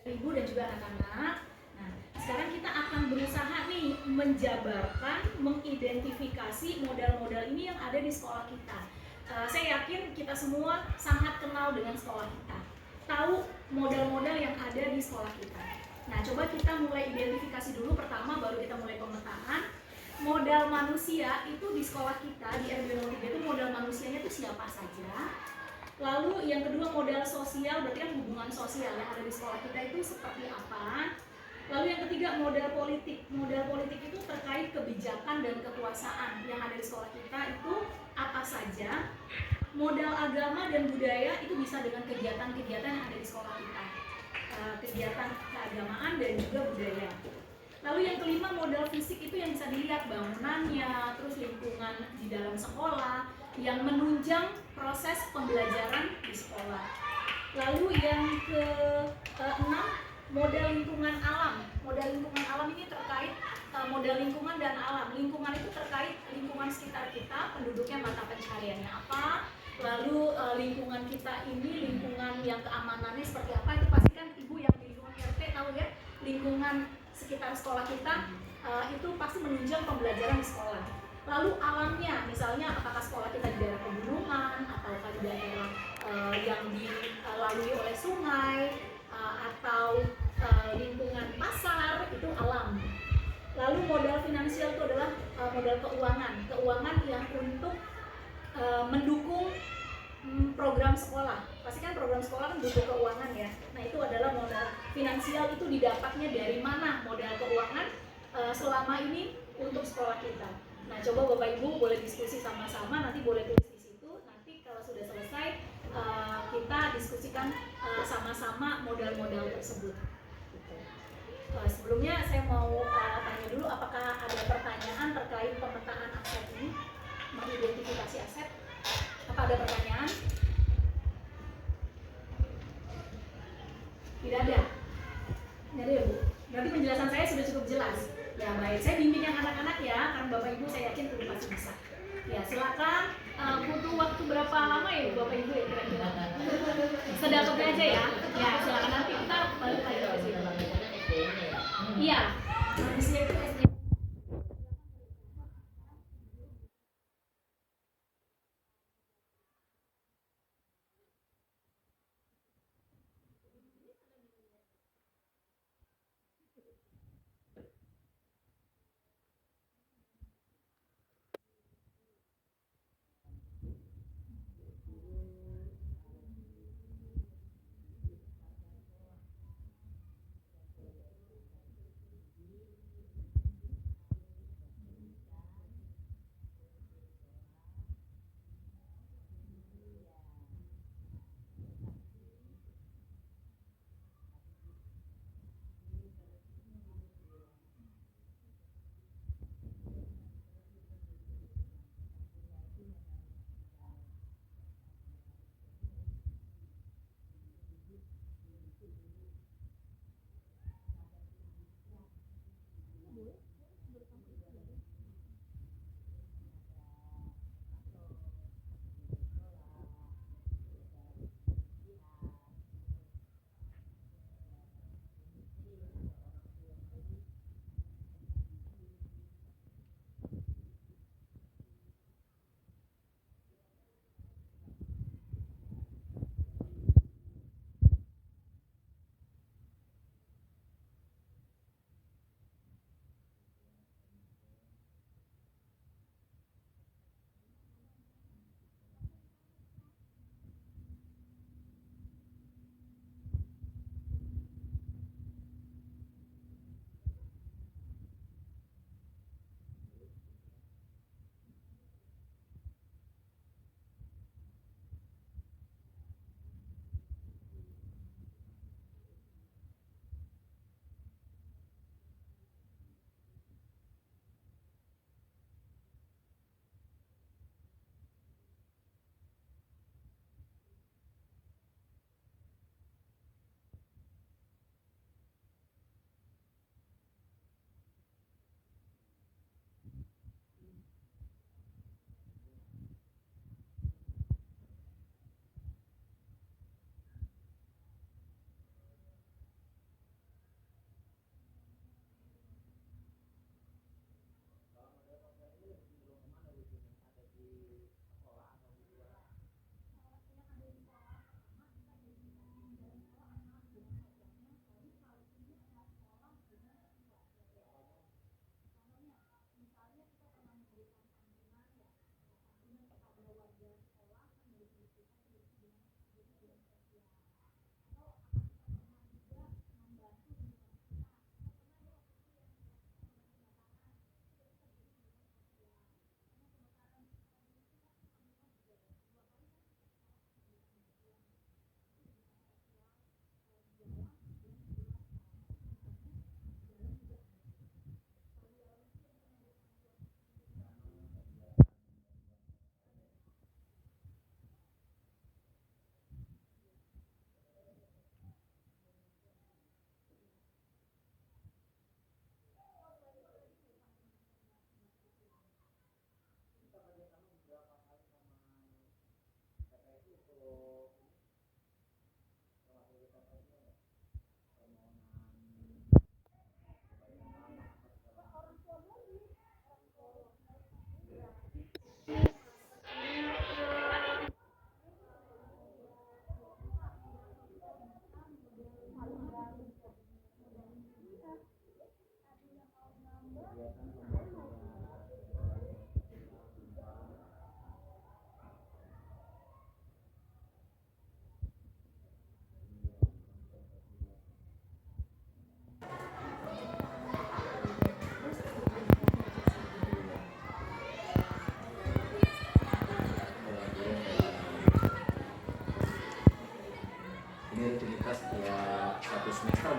Ibu dan juga anak-anak. Nah, sekarang kita akan berusaha nih menjabarkan, mengidentifikasi modal-modal ini yang ada di sekolah kita. Saya yakin kita semua sangat kenal dengan sekolah kita, tahu modal-modal yang ada di sekolah kita. Nah, coba kita mulai identifikasi dulu pertama, baru kita mulai pemetaan. Modal manusia itu di sekolah kita di RW 03 itu modal manusianya itu siapa saja. Lalu yang kedua, modal sosial, berarti kan hubungan sosial yang ada di sekolah kita itu seperti apa. Lalu yang ketiga, modal politik. Modal politik itu terkait kebijakan dan kekuasaan yang ada di sekolah kita itu apa saja. Modal agama dan budaya itu bisa dengan kegiatan-kegiatan yang ada di sekolah kita, kegiatan keagamaan dan juga budaya. Lalu yang kelima, modal fisik itu yang bisa dilihat bangunannya, terus lingkungan di dalam sekolah yang menunjang proses pembelajaran di sekolah. Lalu yang keenam, modal lingkungan alam. Modal lingkungan alam ini terkait modal lingkungan dan alam. Lingkungan itu terkait lingkungan sekitar kita, penduduknya, mata pencahariannya apa. Lalu lingkungan kita ini, lingkungan yang keamanannya seperti apa, itu pasti kan ibu yang di lingkungan RT tahu ya. Lingkungan sekitar sekolah kita itu pasti menunjang pembelajaran di sekolah. Lalu alamnya, misalnya apakah sekolah kita di daerah pegunungan, ataukah di daerah yang dilalui oleh sungai, atau lingkungan pasar, itu alam. Lalu modal finansial itu adalah modal keuangan yang untuk mendukung program sekolah. Pasti kan program sekolah kan butuh keuangan ya. Nah, itu adalah modal finansial, itu didapatnya dari mana modal keuangan selama ini untuk sekolah kita. Nah, coba Bapak Ibu boleh diskusi sama-sama, nanti boleh tulis di situ. Nanti kalau sudah selesai kita diskusikan sama-sama modal-modal tersebut. Gitu. Sebelumnya saya mau tanya dulu, apakah ada pertanyaan terkait pemetaan aset ini, mengidentifikasi aset? Apa ada pertanyaan? Tidak ada? Tidak ada ya Bu? Berarti penjelasan saya sudah cukup jelas. Ya baik, saya bimbing yang anak-anak ya, karena Bapak Ibu saya yakin belum pasti bisa. Ya silakan, butuh waktu berapa lama ya Bapak Ibu ya kira-kira? Sedapatnya aja ya. Ya silakan, nanti kita balik lagi ke sini. Iya, manusia itu SD.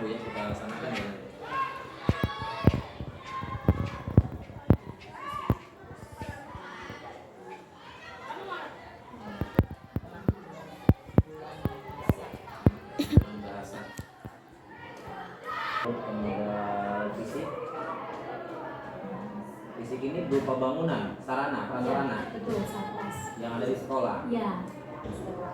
Bu ya kita laksanakan ya. Bahasa pemuda fisik. Fisik ini berupa bangunan, sarana, prasarana Betul, satgas. yang ada di sekolah. Ya. Di sekolah.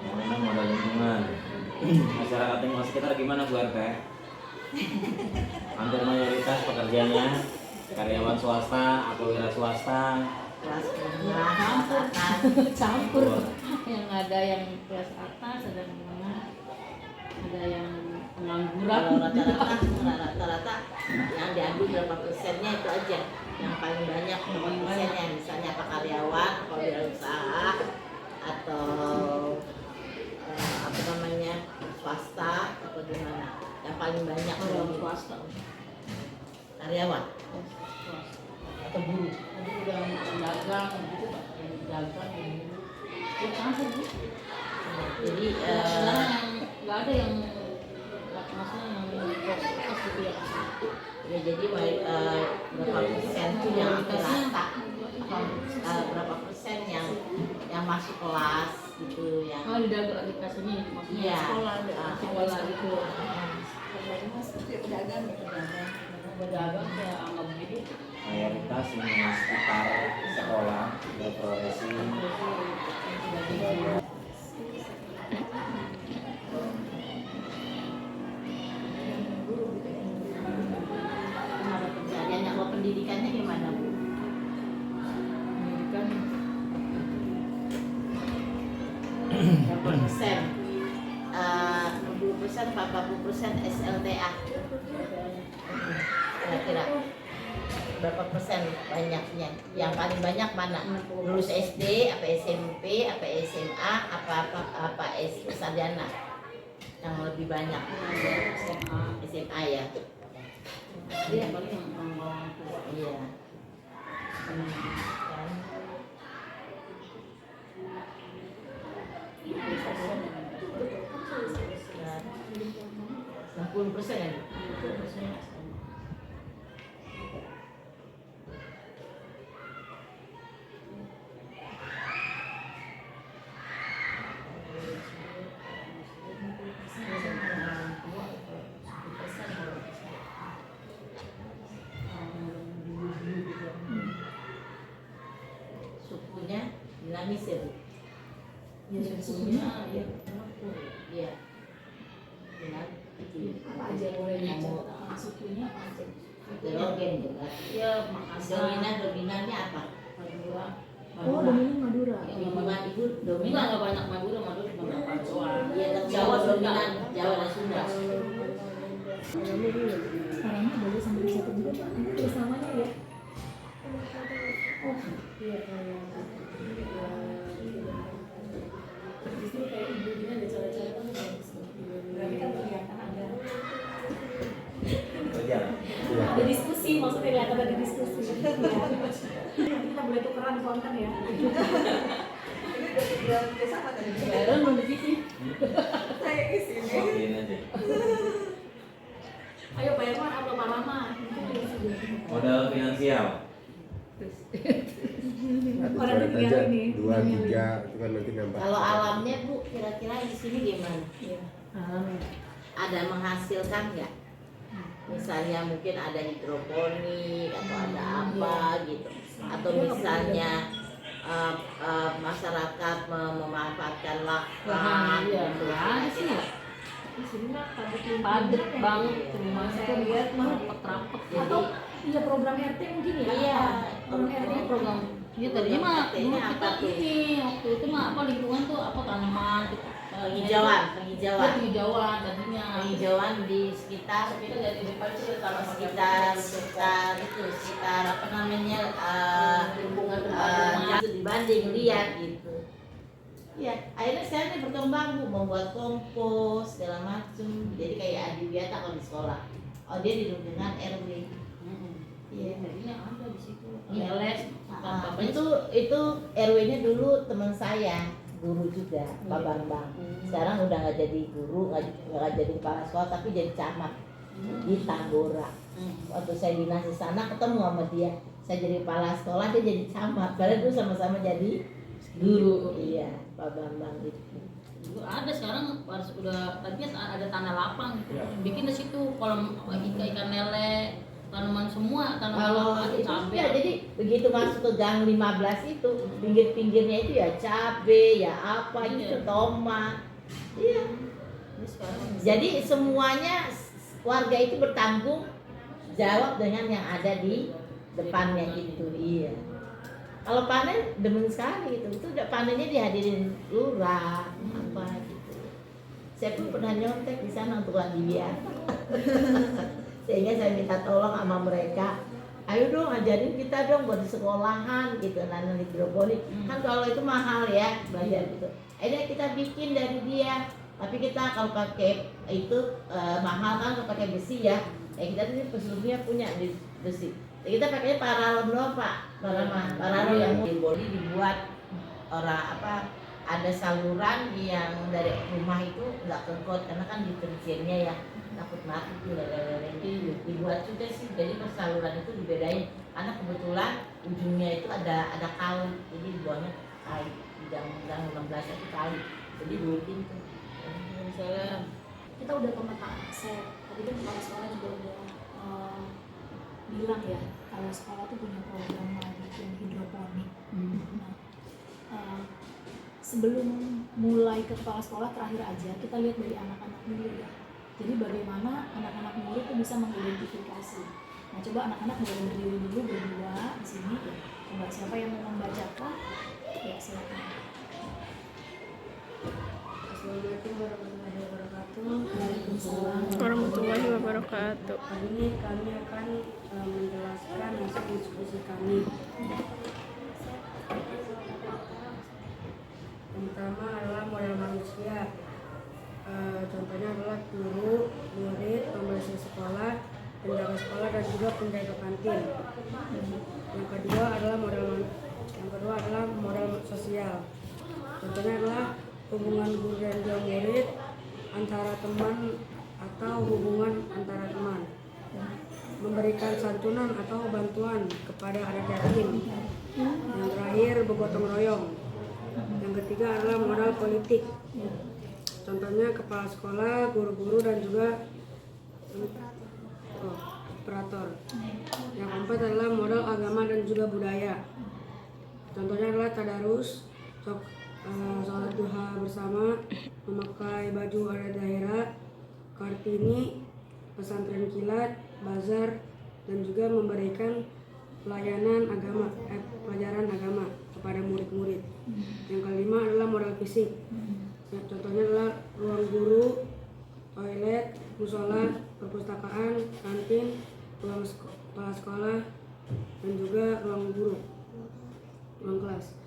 Memang modal lingkungan. Masyarakat lingkungan sekitar gimana Bu RT? Hampir mayoritas pekerjanya karyawan swasta atau wira swasta. Kelas menengah, Campur. yang ada yang kelas atas, ada yang menengah, ada yang pengangguran. Kalau rata-rata yang diambil berapa persennya itu aja, yang paling banyak berapa persennya, misalnya apa karyawan, apa wirausaha, atau apa namanya swasta atau gimana, yang paling banyak swasta, karyawan atau buruh. Jadi udah dagang gitu Pak, yang dagang ini. Ya kasar Bu. Jadi nggak ada yang maksudnya yang proses gitu ya. Ya jadi berapa persen tuh yang rata, berapa persen yang masuk kelas gitu yang. Oh di dagang aplikasinya maksudnya iya, sekolah gitu. Pedagang ya anggap begitu. Mayoritas ini sekitar sekolah berprofesi. Pencariannya kalau pendidikannya gimana Bu? Pendidikan berapa persen? 60%, 40% SLTA. Kira-kira berapa persen banyaknya? Yang paling banyak mana? Lulus SD, apa SMP, apa SMA, apa sarjana? Yang lebih banyak SMA ya. Iya, paling yang orang tua. Iya. Pendidikan. 60% ya? Sukunya dinamis ya Bu? Ya sukunya ya. Iya. Apa aja boleh diceritakan sukunya apa aja? Heterogen juga. Ya Makassar. Dominannya apa? Madura. Oh, dominan Madura. Lingkungan Ibu dominan nggak banyak Madura cuma berapa doang. Iya, Jawa dominan, Jawa dan Sunda. Sekarangnya boleh sambil dicatat juga Pak. Nanti tulisannya ya. Oh, iya justru kayak ibu ini ada cara-cara kan bagus. Berarti kan kelihatan ada ada diskusi, maksudnya kelihatan ada diskusi. Nanti kita boleh tukeran konten ya. Baru mau di sini. Saya di sini. Okein aja. Ayo Pak Herman atau Pak Rama. Modal finansial. Orang tinggal ini. 2, 3 itu kan nanti nambah. Kalau alamnya Bu, kira-kira di sini gimana? Iya. Ada menghasilkan nggak? Misalnya mungkin ada hidroponik atau ada apa gitu, atau misalnya masyarakat memanfaatkan lahan gitu. Di sini mah padat banget, cuma saya lihat mah rapet-rapet. Atau iya program RT mungkin ya? Iya, program RT program Iya tadinya mah dulu Artinya kita apa tuh? ini waktu itu mah apa lingkungan tuh apa tanaman Penghijauan penghijauan tadinya penghijauan di sekitar kita dari depan itu ada sekitar apa namanya lingkungan itu dibanding lihat gitu. Ya, akhirnya sekarang ini berkembang Bu, membuat kompos segala macam. Jadi kayak Adiwiyata kalau di sekolah. Oh dia di lingkungan RW. Iya. tadinya ada di situ Iya. les Itu RW-nya dulu teman saya, guru juga, Pak Bambang. Sekarang udah nggak jadi guru, nggak jadi kepala sekolah, tapi jadi camat di Tambora. Waktu saya dinas di sana ketemu sama dia, saya jadi kepala sekolah, dia jadi camat. Padahal itu sama-sama jadi guru. Iya, Pak Bambang itu. Dulu ada sekarang harus udah tadinya ada tanah lapang gitu. Bikin di situ kolam ikan lele, tanaman semua, tanaman Kalau apa itu cabai. ya, jadi begitu masuk ke gang 15 itu, pinggir-pinggirnya itu ya cabe, ya apa gitu, tomat. Iya. Ini sekarang Jadi semuanya warga itu bertanggung jawab dengan yang ada di depannya itu. Iya. Kalau panen demen sekali gitu. Itu udah panennya dihadirin lurah apa gitu. Saya pun pernah nyontek di sana untuk lagi biar. Sehingga saya minta tolong sama mereka. Ayo dong ajarin kita dong buat di sekolahan gitu nanam hidroponik. Kan kalau itu mahal ya belajar gitu. Akhirnya kita bikin dari dia. Tapi kita kalau pakai itu mahal kan kalau pakai besi ya. Kita ini sebelumnya punya di besi. Kita pakainya paralon doang Pak. Paralon yang dibuat orang apa ada saluran yang dari rumah itu nggak kekot karena kan di pensiunnya ya takut mati tuh dibuat juga sih. Jadi saluran itu dibedain karena kebetulan ujungnya itu ada kali, jadi dibuatnya kali di gang 16 itu kali, jadi dibikin tuh. misalnya Kita udah pemetaan aset. Tadi kan kepala sekolah juga udah bilang ya kalau sekolah tuh punya program bikin hidroponik. Nah, sebelum mulai ke kepala sekolah terakhir aja kita lihat dari anak-anak dulu ya. Jadi bagaimana anak-anak murid itu bisa mengidentifikasi. Nah coba anak-anak boleh berdiri dulu berdua di sini. Ya. Coba siapa yang mau membacakan? Ya silakan. Assalamualaikum warahmatullahi wabarakatuh. Waalaikumsalam warahmatullahi wabarakatuh. Hari ini kami akan menjelaskan hasil diskusi kami. Yang pertama adalah model manusia. Contohnya adalah guru, murid, pembersih sekolah, penjaga sekolah dan juga penjaga kantin. Yang kedua adalah model sosial. Contohnya adalah hubungan guru dan juga murid, antara teman atau hubungan antara teman. Memberikan santunan atau bantuan kepada anak yatim. Yang terakhir bergotong royong. Yang ketiga adalah modal politik. Contohnya kepala sekolah, guru-guru dan juga operator. Yang keempat adalah modal agama dan juga budaya. Contohnya adalah tadarus, sholat duha bersama, memakai baju adat daerah, kartini, pesantren kilat, bazar, dan juga memberikan pelajaran agama kepada murid-murid. Yang kelima adalah modal fisik. Ya, contohnya adalah ruang guru, toilet, musola, perpustakaan, kantin, ruang kepala sekolah, dan juga ruang guru, ruang kelas.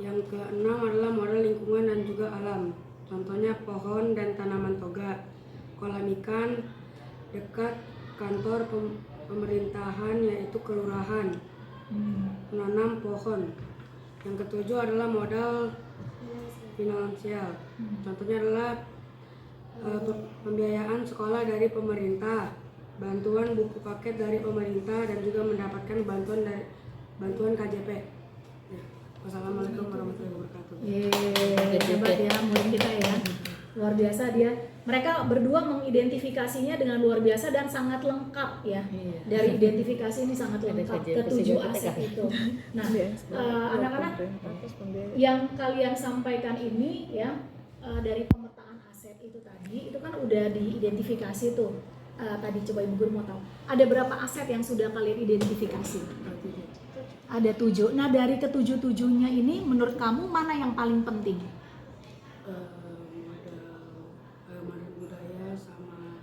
Yang keenam adalah model lingkungan dan juga alam. Contohnya pohon dan tanaman toga, kolam ikan dekat kantor pemerintahan yaitu kelurahan, menanam pohon. Yang ketujuh adalah modal finansial. Contohnya adalah pembiayaan sekolah dari pemerintah, bantuan buku paket dari pemerintah, dan juga mendapatkan bantuan KJP. Ya. Wassalamualaikum warahmatullahi wabarakatuh. Hebat ya murid kita ya. Luar biasa dia. Mereka berdua mengidentifikasinya dengan luar biasa dan sangat lengkap ya. Dari identifikasi ini sangat lengkap ketujuh aset itu. Nah, anak-anak yang kalian sampaikan ini ya dari pemetaan aset itu tadi itu kan udah diidentifikasi tuh. Tadi coba Ibu Guru mau tahu. Ada berapa aset yang sudah kalian identifikasi? Ada 7. Nah, dari ke-7-7-nya ini menurut kamu mana yang paling penting? Modal budaya sama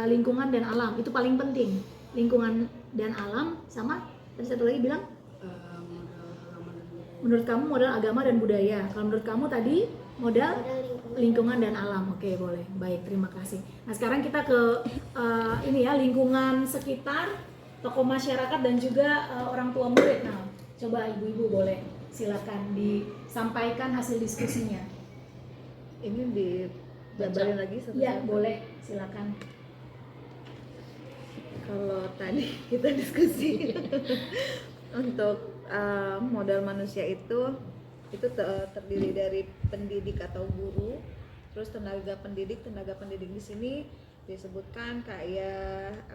Lingkungan dan alam itu paling penting. Lingkungan dan alam sama tadi satu lagi bilang modal agama dan budaya. menurut kamu modal agama dan budaya. Kalau menurut kamu tadi modal lingkungan dan alam. Oke, boleh. Baik, terima kasih. Nah, sekarang kita ke ini ya, lingkungan sekitar, tokoh masyarakat dan juga orang tua murid. Nah, coba ibu-ibu boleh silakan disampaikan hasil diskusinya. Ini dijabarin lagi satu-satu. Iya, boleh. Silakan. Kalau tadi kita diskusi untuk modal manusia itu terdiri dari pendidik atau guru, terus tenaga pendidik di sini disebutkan kayak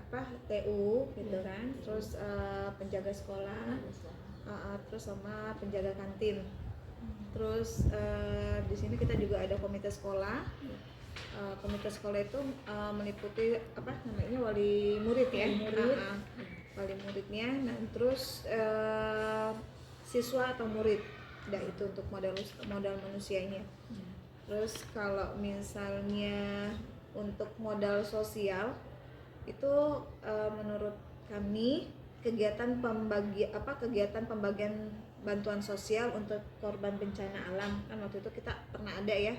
TU gitu kan, terus penjaga sekolah, terus sama penjaga kantin, terus di sini kita juga ada komite sekolah. Komite sekolah itu meliputi wali murid ya, wali muridnya, dan terus siswa atau murid. Nah, itu untuk modal manusianya. Terus kalau misalnya untuk modal sosial itu menurut kami kegiatan pembagian bantuan sosial untuk korban bencana alam. Kan waktu itu kita pernah ada ya,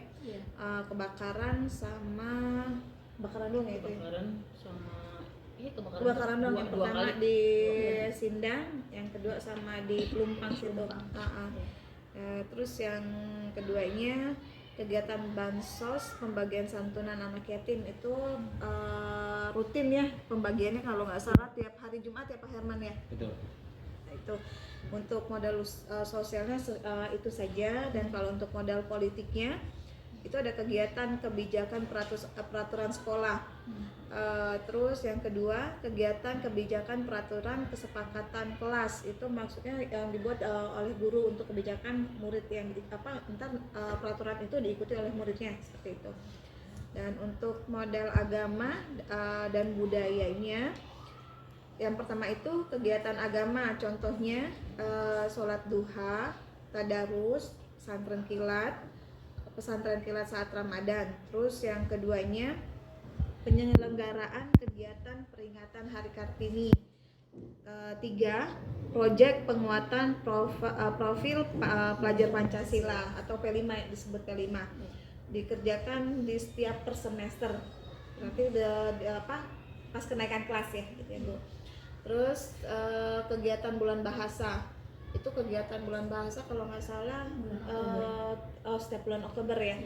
kebakaran doang ya itu. Kebakaran doang, yang pertama di Sindang, yang kedua sama di Pelumpang situ. Terus yang keduanya kegiatan bansos pembagian santunan anak yatim itu rutin ya pembagiannya, kalau nggak salah tiap hari Jumat ya Pak Herman ya. Betul. Nah, itu untuk modal sosialnya itu saja. Dan kalau untuk modal politiknya itu ada kegiatan kebijakan peraturan sekolah. Terus yang kedua kegiatan kebijakan peraturan kesepakatan kelas, itu maksudnya yang dibuat oleh guru untuk kebijakan murid yang peraturan itu diikuti oleh muridnya, seperti itu. Dan untuk modal agama dan budayanya, yang pertama itu kegiatan agama, contohnya sholat duha, tadarus, pesantren kilat saat Ramadan. Terus yang keduanya penyelenggaraan kegiatan peringatan Hari Kartini. 3. Proyek penguatan profil pelajar Pancasila atau P5, disebut P5, dikerjakan di setiap per semester. Berarti pas kenaikan kelas ya gitu ya Bu. Terus kegiatan bulan bahasa, itu kegiatan bulan bahasa kalau nggak salah setiap bulan Oktober ya.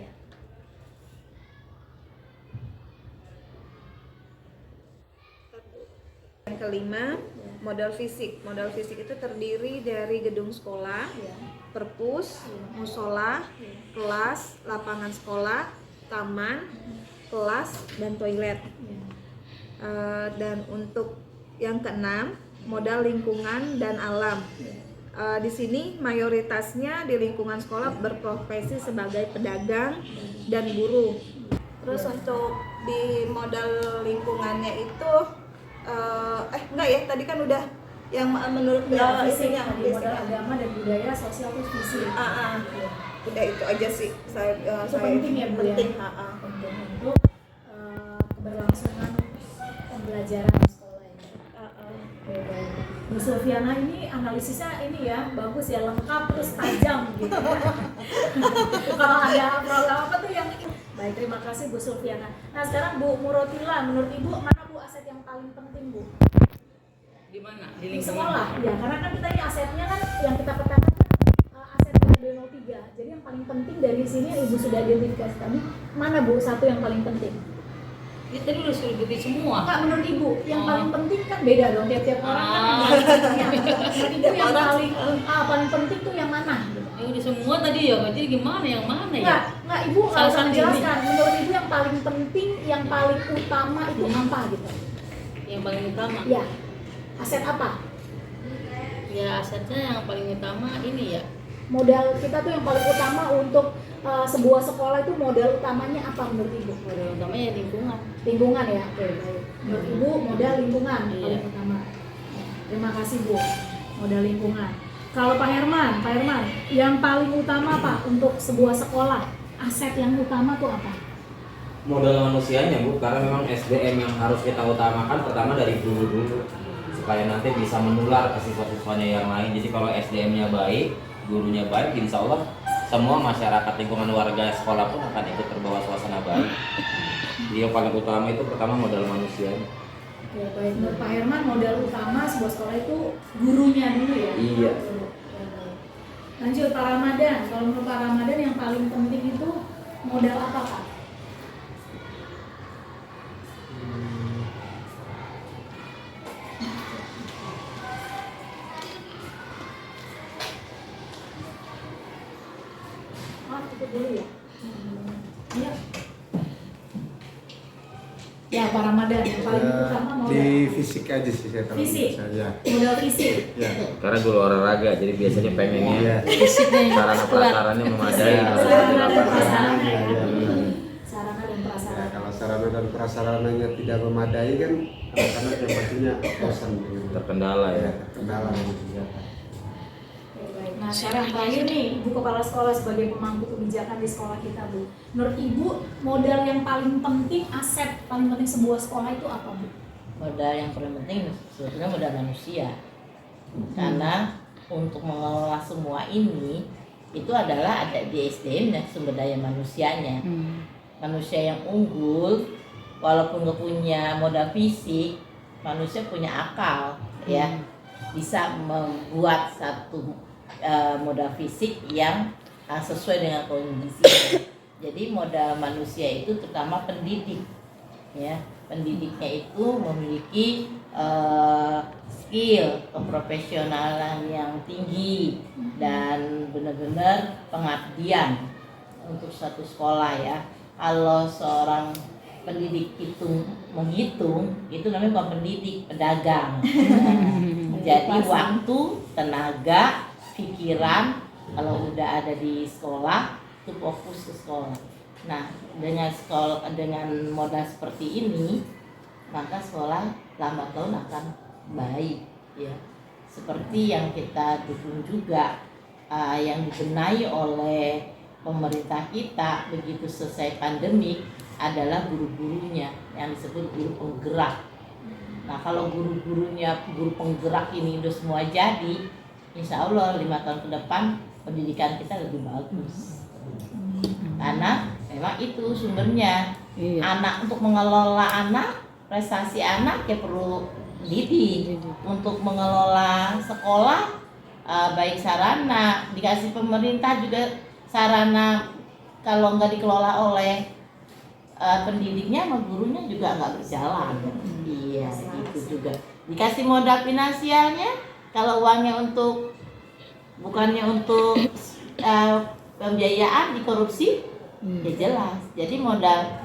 Yang kelima, modal fisik. Modal fisik itu terdiri dari gedung sekolah, perpus, musola, kelas, lapangan sekolah, taman, kelas, dan toilet. Dan untuk yang keenam, modal lingkungan dan alam. Di sini mayoritasnya di lingkungan sekolah berprofesi sebagai pedagang dan buruh. Terus untuk di modal lingkungannya itu enggak ya, tadi kan udah yang menurut isinya modal agama dan budaya, sosial terus visi. Udah itu aja sih saya penting ya Bu, penting. Penting untuk keberlangsungan pembelajaran sekolah ini. Bu Sulfiana ini analisisnya ini ya bagus ya, lengkap terus tajam gitu. Kalau ada problem apa tuh yang baik, terima kasih Bu Sulfiana. Nah sekarang Bu Murotila, menurut Ibu mana Bu aset yang paling penting Bu? Di mana? Di sekolah ya, karena kan kita ini asetnya kan yang kita petakan aset B03. Jadi yang paling penting dari sini Ibu sudah identifikasi tadi, mana Bu satu yang paling penting? Ya, tadi udah sudah gede semua. Enggak, menurut Ibu yang paling penting kan beda dong, tiap-tiap orang kan yang Ibu yang paling penting tuh yang mana? Ya udah semua tadi ya, jadi gimana yang mana ya? Enggak Ibu harus menjelaskan. Menurut Ibu yang paling penting, yang paling utama itu apa gitu? Yang paling utama? Ya, aset apa? Ya asetnya yang paling utama ini ya. Modal kita tuh yang paling utama untuk sebuah sekolah itu modal utamanya apa menurut Ibu? Modal utamanya ya lingkungan. Lingkungan ya, oke baik. Menurut Ibu modal lingkungan paling utama. Terima kasih Bu. Modal lingkungan. Kalau Pak Herman, yang paling utama Pak untuk sebuah sekolah, aset yang utama tuh apa? Modal manusianya Bu, karena memang SDM yang harus kita utamakan pertama dari guru dulu, supaya nanti bisa menular ke siswa-siswanya yang lain. Jadi kalau SDM-nya baik, gurunya baik, insya Allah semua masyarakat lingkungan warga sekolah pun akan ikut terbawa suasana baik. Jadi yang paling utama itu pertama modal manusianya. Oke, baik. Menurut Pak Herman, modal utama sebuah sekolah itu gurunya dulu ya? Iya. Lanjut Pak Ramadan. Kalau menurut Pak Ramadan yang paling penting itu modal apa Pak? Cukup dulu ya? Iya. Ya Pak Ramadan, yang paling utama modal di fisik aja sih saya tahu. fisik, Ya. modal fisik. Ya. Karena guru olahraga, jadi biasanya pengennya Iya. sarana prasarannya memadai. Sarana dan prasarana ya. Iya. Sarana dan Ya, prasarana. kalau sarana dan prasarananya tidak memadai kan anak-anak yang pastinya bosan dengan Terkendala ya. terkendala dengan kegiatan. Oke, baik. Nah sekarang terakhir nih, Ibu Kepala Sekolah sebagai pemangku kebijakan di sekolah kita Bu. Menurut Ibu, modal yang paling penting, aset paling penting sebuah sekolah itu apa Bu? Modal yang paling penting sebetulnya modal manusia. Karena untuk mengelola semua ini itu adalah ada di SDM dan sumber daya manusianya. Manusia yang unggul walaupun nggak punya modal fisik, manusia punya akal ya, bisa membuat satu modal fisik yang sesuai dengan kondisi. Jadi modal manusia itu terutama pendidik ya. Pendidiknya itu memiliki skill keprofesionalan yang tinggi dan benar-benar pengabdian untuk satu sekolah ya. Kalau seorang pendidik itu menghitung, itu namanya bukan pendidik, pedagang. Jadi waktu, tenaga, pikiran kalau udah ada di sekolah itu fokus ke sekolah. Nah, dengan modal seperti ini, maka sekolah lambat laun akan baik ya. Seperti yang kita dukung juga yang dibenahi oleh pemerintah kita begitu selesai pandemi adalah guru-gurunya yang disebut guru penggerak. Nah, kalau guru-gurunya, guru penggerak ini udah semua jadi, insya Allah 5 tahun ke depan pendidikan kita lebih bagus. Karena memang itu sumbernya. Anak, untuk mengelola anak, prestasi anak ya perlu didik. Untuk mengelola sekolah, baik sarana, dikasih pemerintah juga sarana, kalau nggak dikelola oleh pendidiknya sama gurunya juga nggak berjalan. Iya, itu juga. Dikasih modal finansialnya, kalau uangnya bukannya untuk pembiayaan dikorupsi, ya jelas. Jadi modal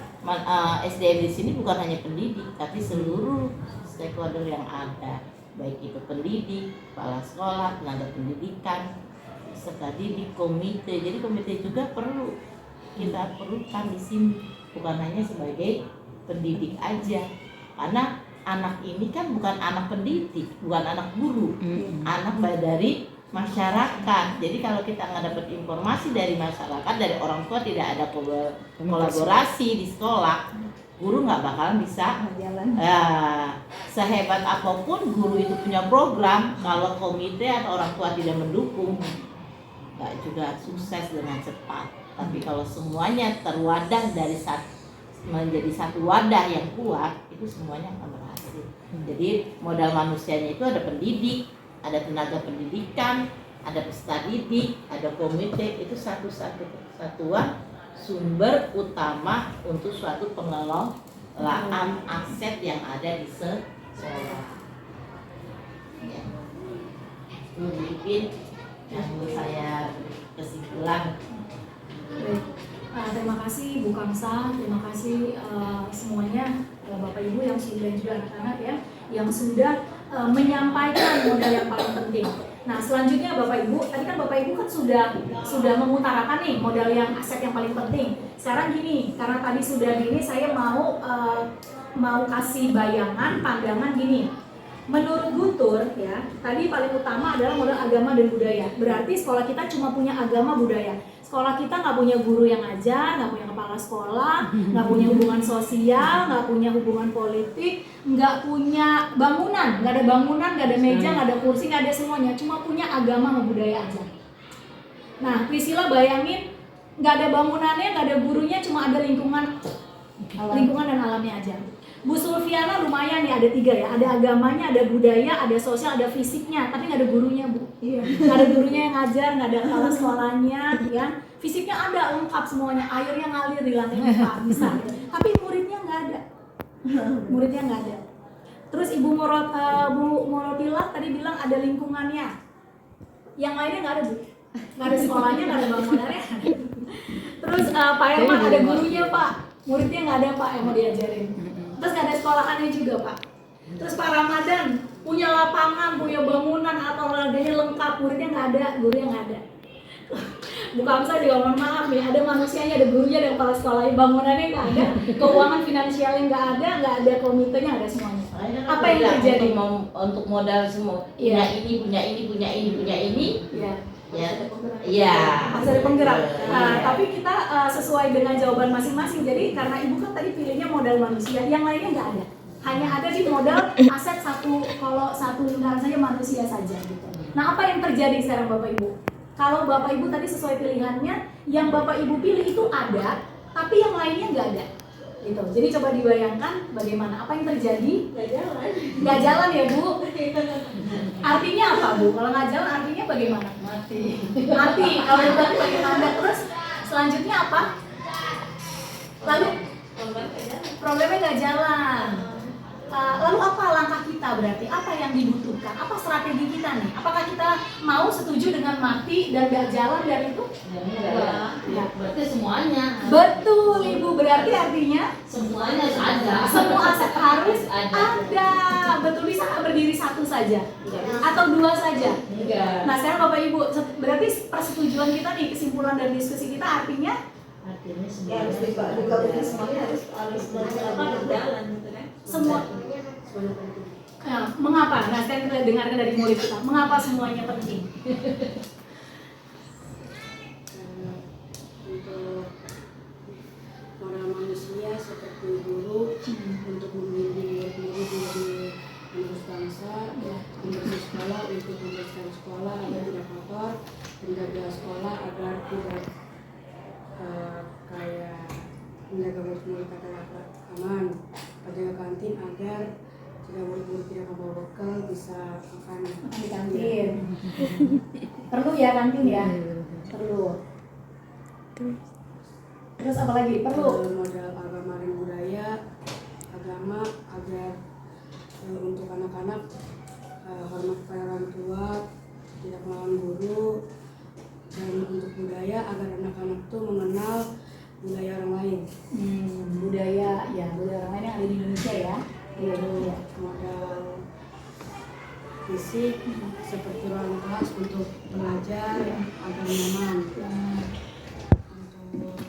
SDM di sini bukan hanya pendidik, tapi seluruh stakeholder yang ada, baik itu pendidik, kepala sekolah, tenaga pendidikan, peserta didik, komite. Jadi komite juga kita perlukan di sini, bukan hanya sebagai pendidik aja. Karena anak ini kan bukan anak pendidik, bukan anak guru, anak dari masyarakat. Jadi kalau kita nggak dapat informasi dari masyarakat, dari orang tua, tidak ada kolaborasi di sekolah, guru nggak bakalan bisa sehebat apapun guru itu punya program, kalau komite atau orang tua tidak mendukung, nggak juga sukses dengan cepat. Tapi kalau semuanya terwadah menjadi satu wadah yang kuat, itu semuanya akan berhasil. Jadi modal manusianya itu ada pendidik, ada tenaga pendidikan, ada peserta didik, ada komite. Itu satuan sumber utama untuk suatu pengelolaan aset yang ada di sekolah. Ya. Itu mungkin yang saya kesimpulan. Baik. Terima kasih Bu Kamsa, terima kasih semuanya Bapak Ibu yang sudah, dan juga anak-anak ya, yang sudah menyampaikan modal yang paling penting. Nah selanjutnya Bapak Ibu, tadi kan Bapak Ibu kan sudah mengutarakan nih modal yang aset yang paling penting. Sekarang gini, karena tadi sudah gini, saya mau kasih bayangan, pandangan gini. menurut Guntur ya, tadi paling utama adalah modal agama dan budaya. Berarti sekolah kita cuma punya agama budaya. Sekolah kita nggak punya guru yang ngajar, nggak punya kepala sekolah, nggak punya hubungan sosial, nggak punya hubungan politik, nggak punya bangunan, nggak ada bangunan, nggak ada meja, nggak ada kursi, nggak ada semuanya. Cuma punya agama sama budaya aja. Nah, Priscilla bayangin nggak ada bangunannya, nggak ada gurunya, cuma ada lingkungan dan alamnya aja. Bu Sulfiana lumayan nih, ada 3 ya, ada agamanya, ada budaya, ada sosial, ada fisiknya, tapi nggak ada gurunya Bu. Iya. Nggak ada gurunya yang ngajar, nggak ada kepala sekolahnya, ya. Fisiknya ada lengkap semuanya, airnya ngalir di lantai 4 bisa. Tapi muridnya nggak ada, muridnya nggak ada. Terus Bu Morotilah tadi bilang ada lingkungannya, yang lainnya nggak ada Bu, nggak ada sekolahnya, nggak ada bangunannya. Terus Pak Herman ada gurunya Pak, muridnya nggak ada Pak yang mau diajarin. Terus nggak ada sekolahannya juga Pak. Terus Pak Ramadan punya lapangan, punya bangunan atau olahraganya lengkap, muridnya nggak ada, gurunya nggak ada. Bu Kamsa juga mohon maaf nih, ada manusianya, ada gurunya, ada kepala sekolahnya, bangunannya nggak ada, keuangan finansialnya nggak ada komitenya, ada semuanya. Apa yang terjadi? Untuk modal semua, punya ini, ya harus ada penggerak. Nah, tapi kita sesuai dengan jawaban masing-masing. Jadi karena Ibu kan tadi pilihnya modal manusia, yang lainnya nggak ada. Hanya ada di modal aset kalau satu lingkaran saja manusia saja gitu. Nah, apa yang terjadi sekarang Bapak Ibu? Kalau Bapak Ibu tadi sesuai pilihannya, yang Bapak Ibu pilih itu ada, tapi yang lainnya nggak ada. Gitu. Jadi coba dibayangkan bagaimana apa yang terjadi. Nggak jalan ya Bu. Artinya apa Bu? Kalau nggak jalan artinya bagaimana? Mati. Kalau berarti bagaimana? Terus selanjutnya apa? Lalu problemnya nggak jalan. Lalu apa langkah kita berarti? Apa yang dibutuhkan? Apa strategi kita nih? Apakah kita mau setuju dengan mati dan gak jalan dari itu? Ya, berarti semuanya. Betul Ibu, berarti artinya Semuanya ada. semua aset harus ada. Betul, bisa nggak berdiri satu saja? Atau 2 saja? Nah sekarang Bapak Ibu, berarti persetujuan kita nih, kesimpulan dari diskusi kita artinya Ya harus digabungin semuanya, harus berjalan gitu kan. Semua. Nah, mengapa? Nah sekarang kita dengarkan dari murid kita, mengapa semuanya penting? Untuk para manusia seperti guru untuk membimbing murid menjadi penerus bangsa, untuk sekolah untuk membersihkan sekolah agar tidak kotor, menjaga sekolah agar tidak kayak menjaga murid-murid adalah aman, menjaga kantin agar jika murid-murid tidak membawa bekal bisa makan di kantin. Perlu ya kantin ya? Perlu. Terus apa lagi? Perlu modal agama dan budaya, agama agar untuk anak-anak hormat kepada orang tua, tidak melawan guru, dan untuk budaya agar anak-anak itu mengenal budaya orang lain. Budaya orang lain yang ada di Indonesia ya. Iya. Modal fisik seperti ruang kelas untuk belajar agar nyaman. Untuk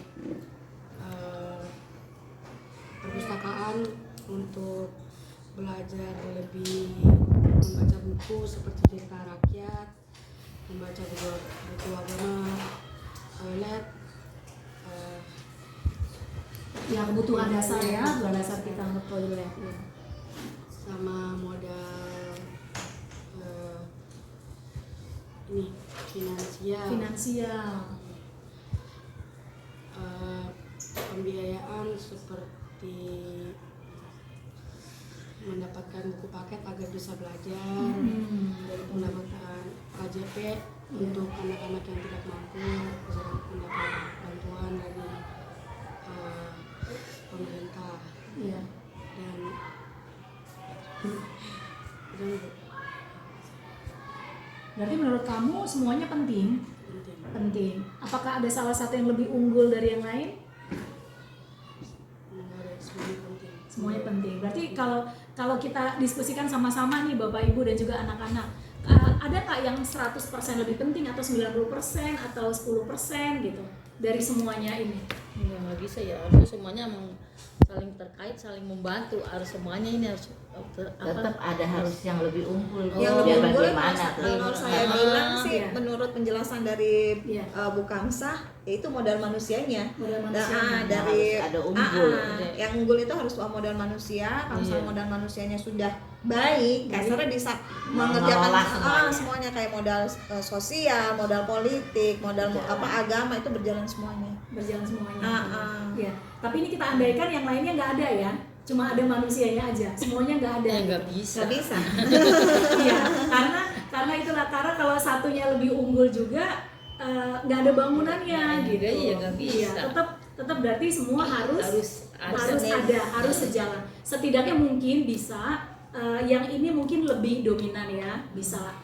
perpustakaan untuk belajar lebih membaca buku seperti cerita rakyat, membaca buku agama, toilet, ya kebutuhan dasar ya, kebutuhan dasar kita untuk toilet ya. Sama modal ini finansial. Pembiayaan seperti mendapatkan buku paket agar bisa belajar, dari pendapatan KJP untuk anak-anak yang tidak mampu bisa mendapat bantuan dari pemerintah. Iya. Dan berarti menurut kamu semuanya penting? Penting. Apakah ada salah satu yang lebih unggul dari yang lain? Semuanya penting. Berarti kalau kita diskusikan sama-sama nih Bapak Ibu dan juga anak-anak, ada nggak yang 100% lebih penting atau 90% atau 10% gitu dari semuanya ini? Ya nggak bisa ya, harus semuanya saling terkait, saling membantu, harus semuanya ini harus tetap ada harus yang lebih unggul. Yang Ya, lebih unggul bagaimana tuh? kalau saya bilang sih Iya. menurut penjelasan dari Iya. Bu Kamsah yaitu modal manusianya. Modal Nah, manusianya. dari Harus ada unggul. yang unggul itu harus modal manusia. Kalau misalnya Iya. modal manusianya sudah baik, kasarnya bisa mengerjakan Mengelola semuanya kayak modal sosial, modal politik, modal agama itu berjalan semuanya. Berjalan semuanya. Iya. Ya. Tapi ini kita andaikan yang lainnya nggak ada ya, cuma ada manusianya aja, semuanya nggak ada. ya nggak bisa. Nggak bisa. Iya, karena itulah, karena kalau satunya lebih unggul juga nggak ada bangunannya gitu. Iya, nggak bisa. Iya, tetap berarti semua harus ada. harus sejalan. Setidaknya mungkin bisa yang ini mungkin lebih dominan ya, bisa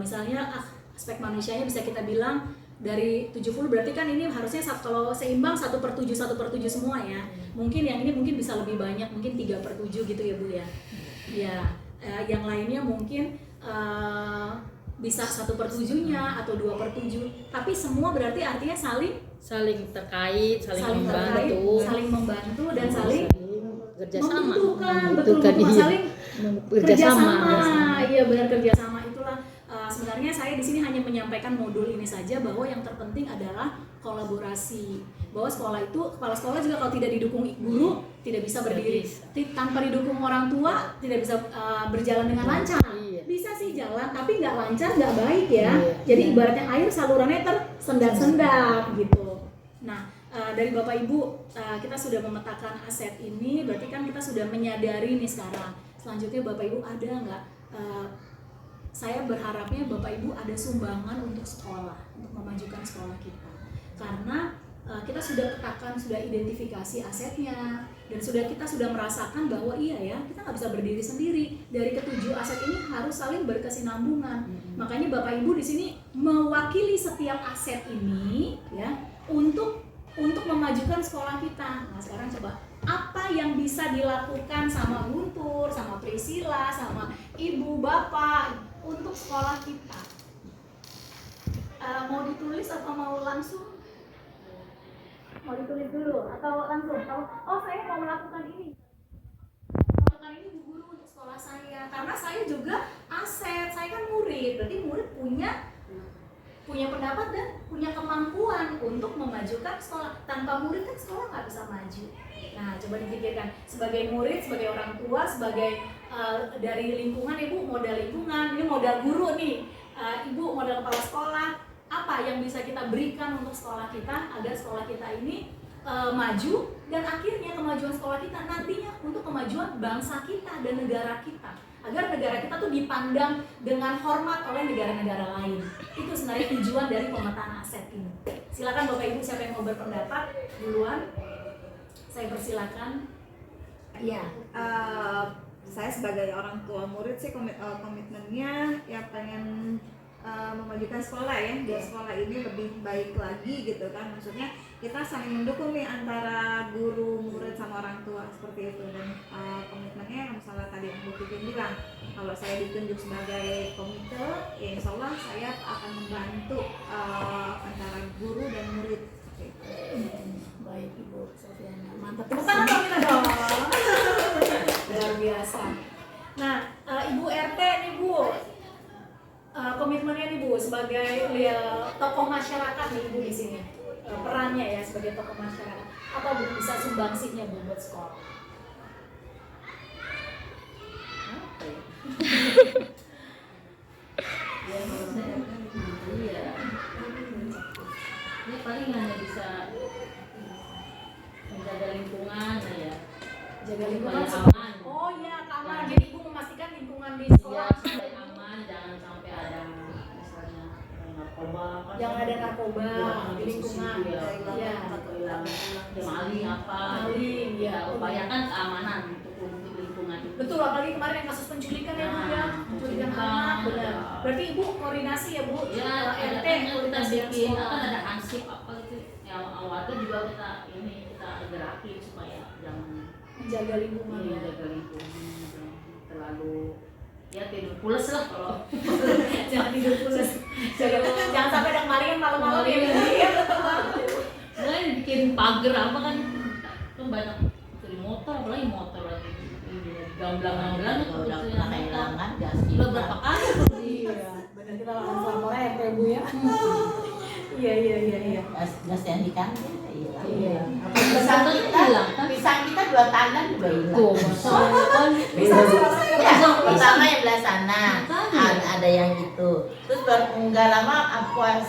misalnya aspek manusianya bisa kita bilang dari 70 berarti kan ini harusnya kalau seimbang 1/7 semua ya. Mungkin yang ini mungkin bisa lebih banyak, mungkin 3/7 gitu ya Bu ya. Ya, yang lainnya mungkin bisa 1/7-nya atau 2/7. Tapi semua berarti artinya Saling terkait, saling membantu, saling membantu dan saling kerjasama. membutuhkan, Membutuhkan, betul, iya. saling Kerjasama. Iya benar, kerjasama. Itulah sebenarnya saya di sini hanya menyampaikan modul ini saja, bahwa yang terpenting adalah kolaborasi. Bahwa sekolah itu, kepala sekolah juga kalau tidak didukung guru tidak bisa berdiri. Tanpa didukung orang tua tidak bisa berjalan dengan lancar. Bisa sih jalan, tapi nggak lancar, nggak baik ya. Jadi ibaratnya air salurannya tersendat-sendat gitu. Nah, dari Bapak Ibu kita sudah memetakan aset ini, berarti kan kita sudah menyadari nih sekarang. Selanjutnya Bapak Ibu ada nggak? Saya berharapnya Bapak Ibu ada sumbangan untuk sekolah, untuk memajukan sekolah kita. Karena kita sudah petakan, sudah identifikasi asetnya, dan kita sudah merasakan bahwa iya ya, kita nggak bisa berdiri sendiri. Dari ketujuh aset ini harus saling berkesinambungan. Makanya Bapak Ibu di sini mewakili setiap aset ini ya untuk memajukan sekolah kita. Nah sekarang coba apa yang bisa dilakukan sama Guntur, sama Priscilla, sama Ibu, Bapak untuk sekolah kita? Mau ditulis atau mau langsung? Mau ditulis dulu atau langsung? Oh saya mau melakukan ini. Melakukan ini Bu Guru untuk sekolah saya. Karena saya juga aset, saya kan murid. Berarti murid punya pendapat dan punya kemampuan untuk memajukan sekolah. Tanpa murid kan sekolah nggak bisa maju. Nah, coba dipikirkan sebagai murid, sebagai orang tua, sebagai dari lingkungan, Ibu modal lingkungan, ini modal guru nih, Ibu modal kepala sekolah. Apa yang bisa kita berikan untuk sekolah kita agar sekolah kita ini maju, dan akhirnya kemajuan sekolah kita nantinya untuk kemajuan bangsa kita dan negara kita, agar negara kita tuh dipandang dengan hormat oleh negara-negara lain. Itu sebenarnya tujuan dari pemetaan aset ini. Silakan Bapak Ibu, siapa yang mau berpendapat duluan? Saya persilakan. Iya, saya sebagai orang tua murid sih komitmennya ya pengen memajukan sekolah ya, biar sekolah ini lebih baik lagi gitu kan. Maksudnya kita saling mendukung nih antara guru, murid sama orang tua seperti itu. Dan komitmennya misalnya tadi yang Bu Titin bilang, kalau saya ditunjuk sebagai komite, ya insya Allah saya akan membantu antara guru dan murid seperti itu. Baik Ibu Sofiana, mantap. Tepuk tangan dong kita dong. Luar biasa. Nah, Ibu RT nih Bu, komitmennya nih Bu sebagai tokoh masyarakat nih Ibu di sini, perannya ya sebagai tokoh masyarakat. Apa Bu bisa sumbangsihnya Bu buat sekolah? Ya menurut saya iya. Ini paling hanya bisa menjaga lingkungan ya. Jaga lingkungan supaya aman. Oh iya, keamanan. Ya. Jadi Ibu memastikan lingkungan di Iya, sekolah supaya aman, jangan sampai ada misalnya narkoba kan. jangan ada narkoba di lingkungan. Ya, Iya. atau yang maling apa. Maling, ya. Upayakan keamanan untuk lingkungan itu. Betul, apalagi kemarin yang kasus penculikan ya Bu ya, penculikan anak, benar. Berarti Ibu koordinasi ya Bu, Ya, RT kita koordinasi dengan bikin sekolah. kan ada hansip apa itu. Ya, warga juga kita gerakin supaya jangan Menjaga lingkungan ya. jaga lingkungan, jangan terlalu ya tidur pules lah kalau Jangan tidur pulas. Jangan sampai ada kemarin malam-malam ya. Iya. mulai bikin pagar apa kan banyak dari motor, apalagi motor lagi gamblang-gamblang Kalau udah pernah kehilangan gas udah berapa kali Iya, benar kita lakukan laporan ya Bu ya. Iya. gas yang di kantin hilang. Iya. Pisang kita hilang kan? pisang kita 2 tangan juga hilang. Tuh, masalah kan Ya, pertama yang belah sana Makanya. ada yang itu. Terus nggak lama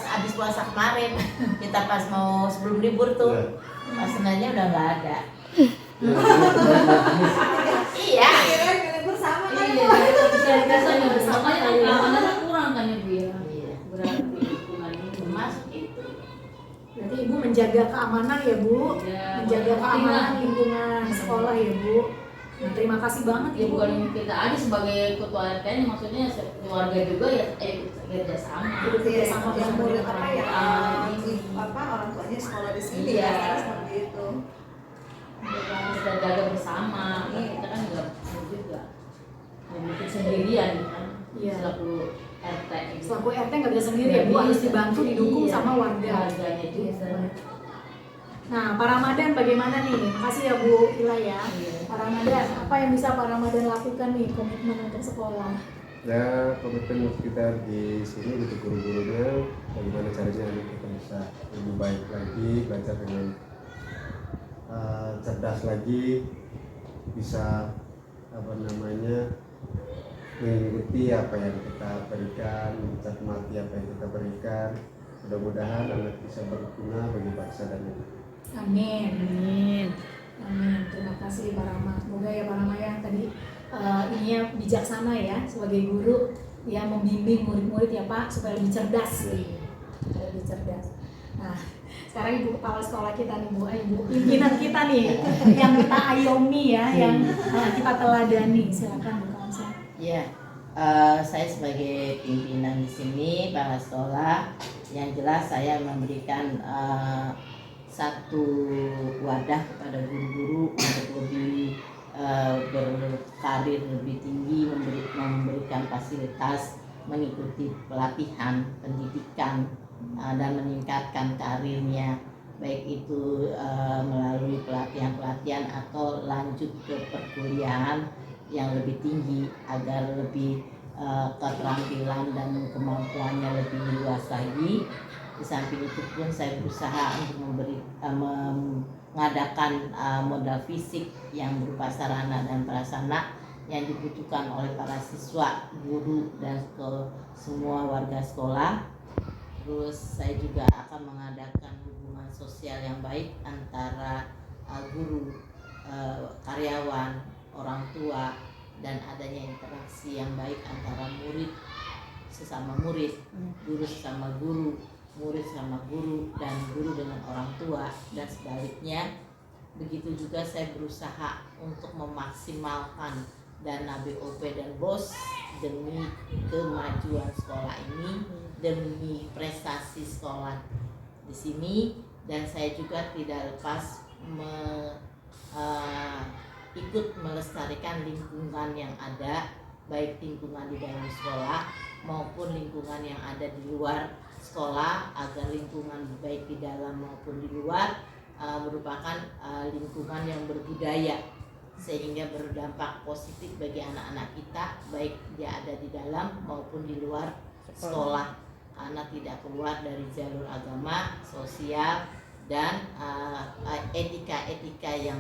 habis puasa kemarin kita pas mau sebelum libur tuh pas Seninnya udah nggak ada. Iya. biasanya makanya kan keamanannya kurang kan ya Bu ya. Iya. Berarti lingkungan ini Termasuk itu. Berarti Ibu menjaga keamanan ya Bu, Ya, menjaga penting keamanan lah. lingkungan sekolah ya Bu. Nah, terima kasih banget ya Ibu. bukan kita aja sebagai ketua RT nya, maksudnya keluarga juga ya kerja sama. Hidup Iya, sama yang sama murid dengan apa orang ya tua. orang tuanya sekolah di sini Iya. kan seperti itu. Kita jaga bersama, kan kita kan nggak mau juga yang bikin sendirian kan. Iya. Selaku RT gitu. Selaku RT nggak bisa sendiri ya Bu, harus dibantu, didukung Iya, sama warga. warganya juga. Nah, Pak Ramadan bagaimana nih? Makasih ya Bu Ila ya. Iya. Pak Ramadan, apa yang bisa Pak Ramadan lakukan nih komitmen untuk sekolah? Ya, komitmen kita di sini untuk guru-gurunya bagaimana caranya anak kita bisa lebih baik lagi, belajar dengan cerdas lagi, bisa mengikuti apa yang kita berikan, mencermati apa yang kita berikan. Mudah-mudahan anak bisa berguna bagi bangsa dan negara. Amin. Amin. Terima kasih Pak Rama. Semoga ya Pak Rama yang tadi ininya bijaksana ya sebagai guru yang membimbing murid-murid ya Pak supaya lebih cerdas. Lebih cerdas. Nah, sekarang Ibu Kepala Sekolah kita nih Bu, Ibu pimpinan kita nih yang kita ayomi ya, yang kita teladani. Silakan Bu Kamsa. Iya, saya sebagai pimpinan di sini kepala sekolah, yang jelas saya memberikan satu wadah kepada guru-guru untuk lebih berkarir lebih tinggi, memberikan fasilitas, mengikuti pelatihan, pendidikan, dan meningkatkan karirnya, baik itu melalui pelatihan-pelatihan atau lanjut ke perkuliahan yang lebih tinggi agar lebih keterampilan dan kemampuannya lebih luas lagi. Di samping itu pun saya berusaha untuk mengadakan modal fisik yang berupa sarana dan prasarana yang dibutuhkan oleh para siswa, guru, dan semua warga sekolah. Terus saya juga akan mengadakan hubungan sosial yang baik antara guru, karyawan, orang tua, dan adanya interaksi yang baik antara murid sesama murid, guru sesama guru, murid sama guru, dan guru dengan orang tua, dan sebaliknya. Begitu juga saya berusaha untuk memaksimalkan dana BOP dan BOS demi kemajuan sekolah ini, demi prestasi sekolah di sini. Dan saya juga tidak lepas ikut melestarikan lingkungan yang ada, baik lingkungan di dalam sekolah maupun lingkungan yang ada di luar sekolah, agar lingkungan baik di dalam maupun di luar merupakan lingkungan yang berbudaya, sehingga berdampak positif bagi anak-anak kita, baik dia ada di dalam maupun di luar sekolah, karena tidak keluar dari jalur agama, sosial, dan etika-etika yang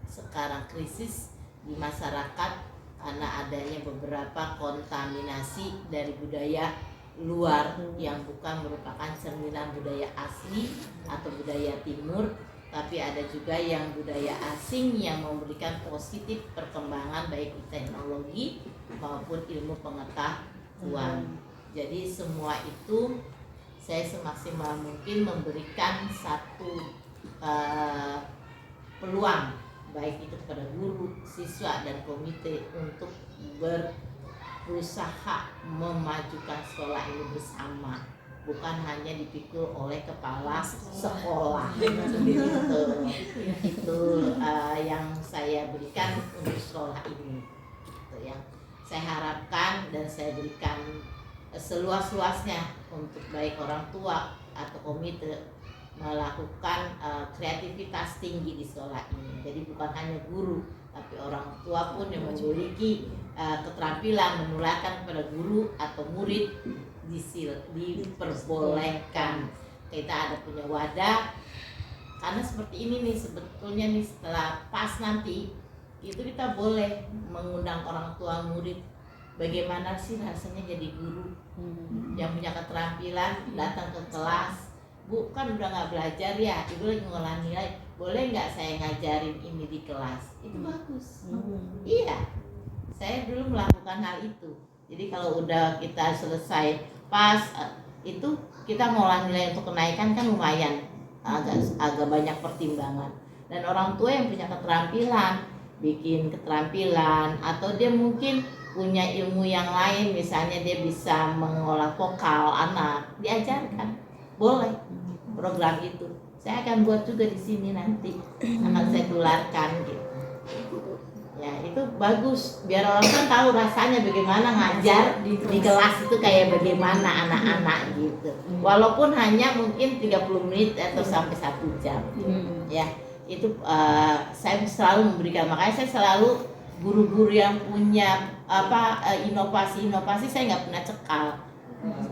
sekarang krisis di masyarakat karena adanya beberapa kontaminasi dari budaya luar yang bukan merupakan cerminan budaya asli atau budaya timur, tapi ada juga yang budaya asing yang memberikan positif perkembangan baik teknologi maupun ilmu pengetahuan. Jadi semua itu saya semaksimal mungkin memberikan satu peluang, baik itu kepada guru, siswa, dan komite untuk berusaha memajukan sekolah ini bersama, bukan hanya dipikul oleh kepala sekolah. Itu yang saya berikan untuk sekolah ini. Itu yang saya harapkan dan saya berikan seluas-luasnya untuk baik orang tua atau komite melakukan kreativitas tinggi di sekolah ini. Jadi bukan hanya guru, tapi orang tua pun yang memiliki keterampilan menularkan kepada guru atau murid diperbolehkan. Kita ada punya wadah, karena seperti ini nih sebetulnya nih, setelah pas nanti itu kita boleh mengundang orang tua murid. Bagaimana sih rasanya jadi guru yang punya keterampilan datang ke kelas, Bu kan udah nggak belajar ya, Ibu lagi ngolah nilai, boleh nggak saya ngajarin ini di kelas? Itu bagus. Iya, saya dulu melakukan hal itu. Jadi kalau udah kita selesai pas itu kita ngolah nilai untuk kenaikan kan lumayan, agak banyak pertimbangan. Dan orang tua yang punya keterampilan, bikin keterampilan, atau dia mungkin punya ilmu yang lain, misalnya dia bisa mengolah vokal anak, diajarkan, boleh program itu. Saya akan buat juga di sini nanti, akan saya tularkan gitu. Ya itu bagus, biar orang kan tahu rasanya bagaimana ngajar di kelas itu kayak bagaimana anak-anak gitu. Walaupun hanya mungkin 30 menit atau sampai 1 jam. Ya itu saya selalu memberikan, makanya saya selalu guru-guru yang punya inovasi saya nggak pernah cekal,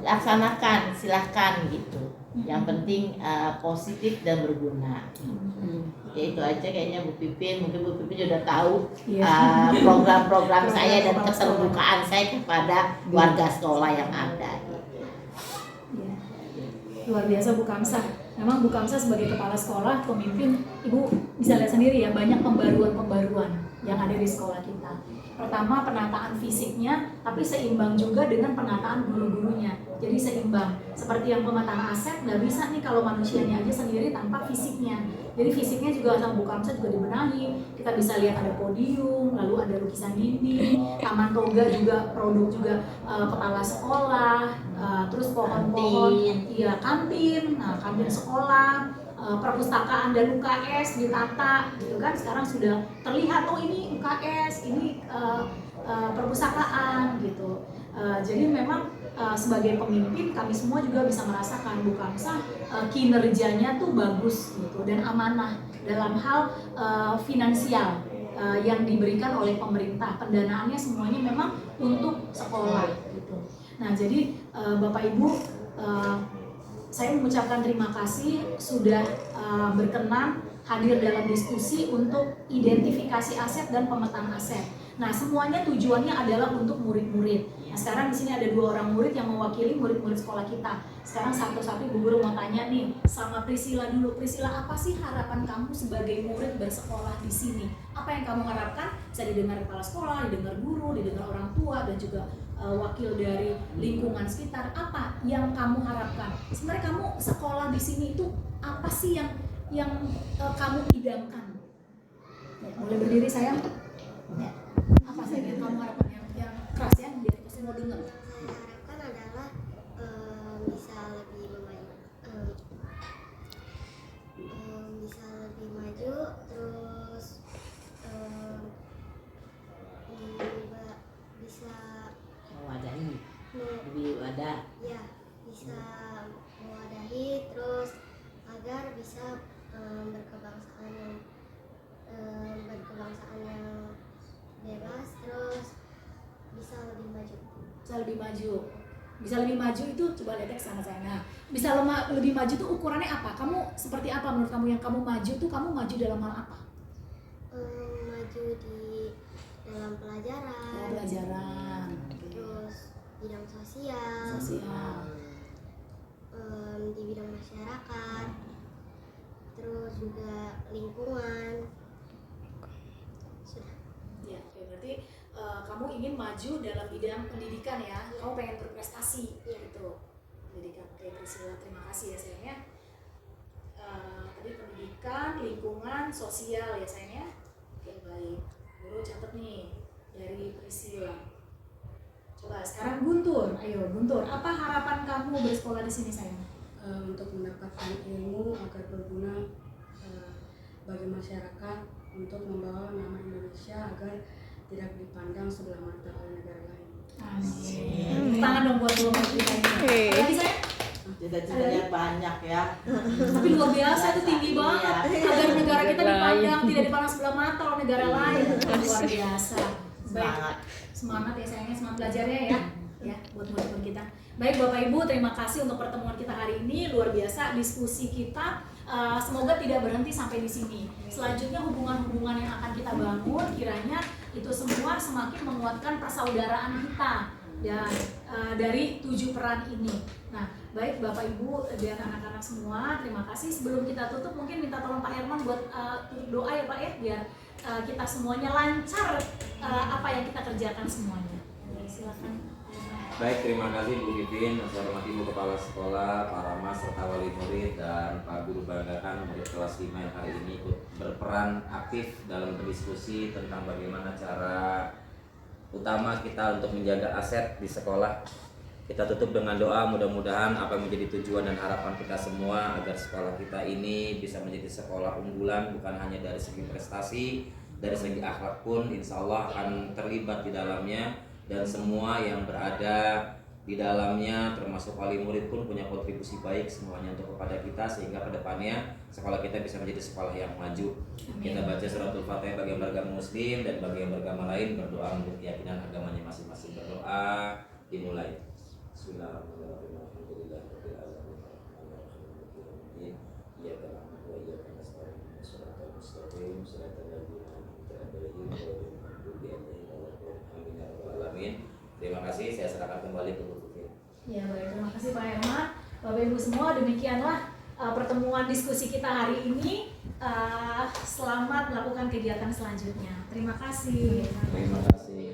laksanakan silahkan gitu. Yang penting positif dan berguna. Ya itu aja kayaknya Bu Pipin, mungkin Bu Pipin sudah tahu program-program saya dan keterbukaan saya kepada warga sekolah yang ada. Luar biasa Bu Kamsah. Memang Bu Kamsah sebagai kepala sekolah, pemimpin, Ibu bisa lihat sendiri ya, banyak pembaruan-pembaruan yang ada di sekolah kita. Pertama penataan fisiknya, tapi seimbang juga dengan penataan guru-gurunya. Jadi seimbang. Seperti yang pemetaan aset, nggak bisa nih kalau manusianya aja sendiri tanpa fisiknya. Jadi fisiknya juga sama Bu Kamsah juga dibenahi. Kita bisa lihat ada podium, lalu ada lukisan dinding, taman toga juga, produk juga kepala sekolah, terus pohon-pohon, iya kantin, kantin sekolah. Perpustakaan dan UKS ditata gitu kan, sekarang sudah terlihat oh ini UKS, ini perpustakaan gitu. Jadi memang sebagai pemimpin kami semua juga bisa merasakan Bu Kamsah kinerjanya tuh bagus gitu dan amanah dalam hal finansial yang diberikan oleh pemerintah. Pendanaannya semuanya memang untuk sekolah gitu. Nah jadi Bapak Ibu, saya mengucapkan terima kasih sudah berkenan hadir dalam diskusi untuk identifikasi aset dan pemetaan aset. Nah, semuanya tujuannya adalah untuk murid-murid. Nah, sekarang di sini ada 2 orang murid yang mewakili murid-murid sekolah kita. Sekarang satu-satu Bu Guru mau tanya nih sama Priscilla dulu. Priscilla, apa sih harapan kamu sebagai murid bersekolah di sini? Apa yang kamu harapkan? Bisa didengar kepala sekolah, didengar guru, didengar orang tua, dan juga wakil dari lingkungan sekitar. Apa yang kamu harapkan? Sebenarnya kamu sekolah di sini itu apa sih yang kamu idamkan? Ya, boleh berdiri sayang? Ya. Apa sih yang kamu harapkan yang keras ya biar kita semua dengar? Saya harapkan adalah bisa lebih maju, terus bisa mewadahi, lebih wadah. Ya, bisa mewadahi, terus agar bisa berkebangsaan yang bebas, terus bisa lebih maju. Bisa lebih maju itu coba lihat ke sana saya. Nah, bisa lebih maju itu ukurannya apa? Kamu seperti apa menurut kamu yang kamu maju tuh, kamu maju dalam hal apa? Maju di dalam pelajaran. Terus bidang sosial. Di bidang masyarakat. Terus juga lingkungan. Sudah. Ya, berarti kamu ingin maju dalam bidang pendidikan ya, kamu pengen berprestasi gitu. Pendidikan, oke Priscilla, terima kasih ya sayangnya. Tadi pendidikan, lingkungan, sosial ya sayangnya. Oke baik, Guru catat nih dari Priscilla. Coba sekarang Guntur, ayo Guntur, apa harapan kamu bersekolah di sini sayang? Untuk mendapatkan ilmu agar berguna bagi masyarakat, untuk membawa nama Indonesia agar tidak dipandang sebelah mata oleh negara lain. Amin. Tangan dong buat dua kita ini. Lagi saya? Cita-citanya banyak ya. Tapi luar biasa itu tinggi banget. Agar negara kita dipandang tidak dipandang sebelah mata oleh negara lain. Luar biasa. Baik. Semangat ya sayangnya, semangat belajarnya ya. Ya, buat murid-murid kita. Baik Bapak Ibu, terima kasih untuk pertemuan kita hari ini. Luar biasa diskusi kita. Semoga tidak berhenti sampai di sini. Selanjutnya hubungan-hubungan yang akan kita bangun, kiranya itu semua semakin menguatkan persaudaraan kita dan dari 7 peran ini. Nah, baik Bapak Ibu dan anak-anak semua, terima kasih. Sebelum kita tutup, mungkin minta tolong Pak Herman buat tutup doa ya Pak ya, biar kita semuanya lancar apa yang kita kerjakan semuanya. Silakan. Baik, terima kasih Bu Pipin, saya hormati Bu Kepala Sekolah, para mas serta wali murid dan Pak Guru banggakan murid kelas 5 yang hari ini ikut berperan aktif dalam berdiskusi tentang bagaimana cara utama kita untuk menjaga aset di sekolah. Kita tutup dengan doa, mudah-mudahan apa yang menjadi tujuan dan harapan kita semua agar sekolah kita ini bisa menjadi sekolah unggulan, bukan hanya dari segi prestasi, dari segi akhlak pun insya Allah akan terlibat di dalamnya. Dan semua yang berada di dalamnya termasuk wali murid pun punya kontribusi baik semuanya untuk kepada kita, sehingga kedepannya sekolah kita bisa menjadi sekolah yang maju. Amin. Kita baca suratul Fatihah bagi yang beragama muslim dan bagi yang beragama lain berdoa untuk keyakinan agamanya masing-masing. Berdoa dimulai. Bismillahirrahmanirrahim. Terima kasih, saya serahkan kembali ke Bu Pipin. Ya baik, terima kasih Pak Herman. Bapak Ibu semua, demikianlah pertemuan diskusi kita hari ini. Selamat melakukan kegiatan selanjutnya. Terima kasih. Terima kasih.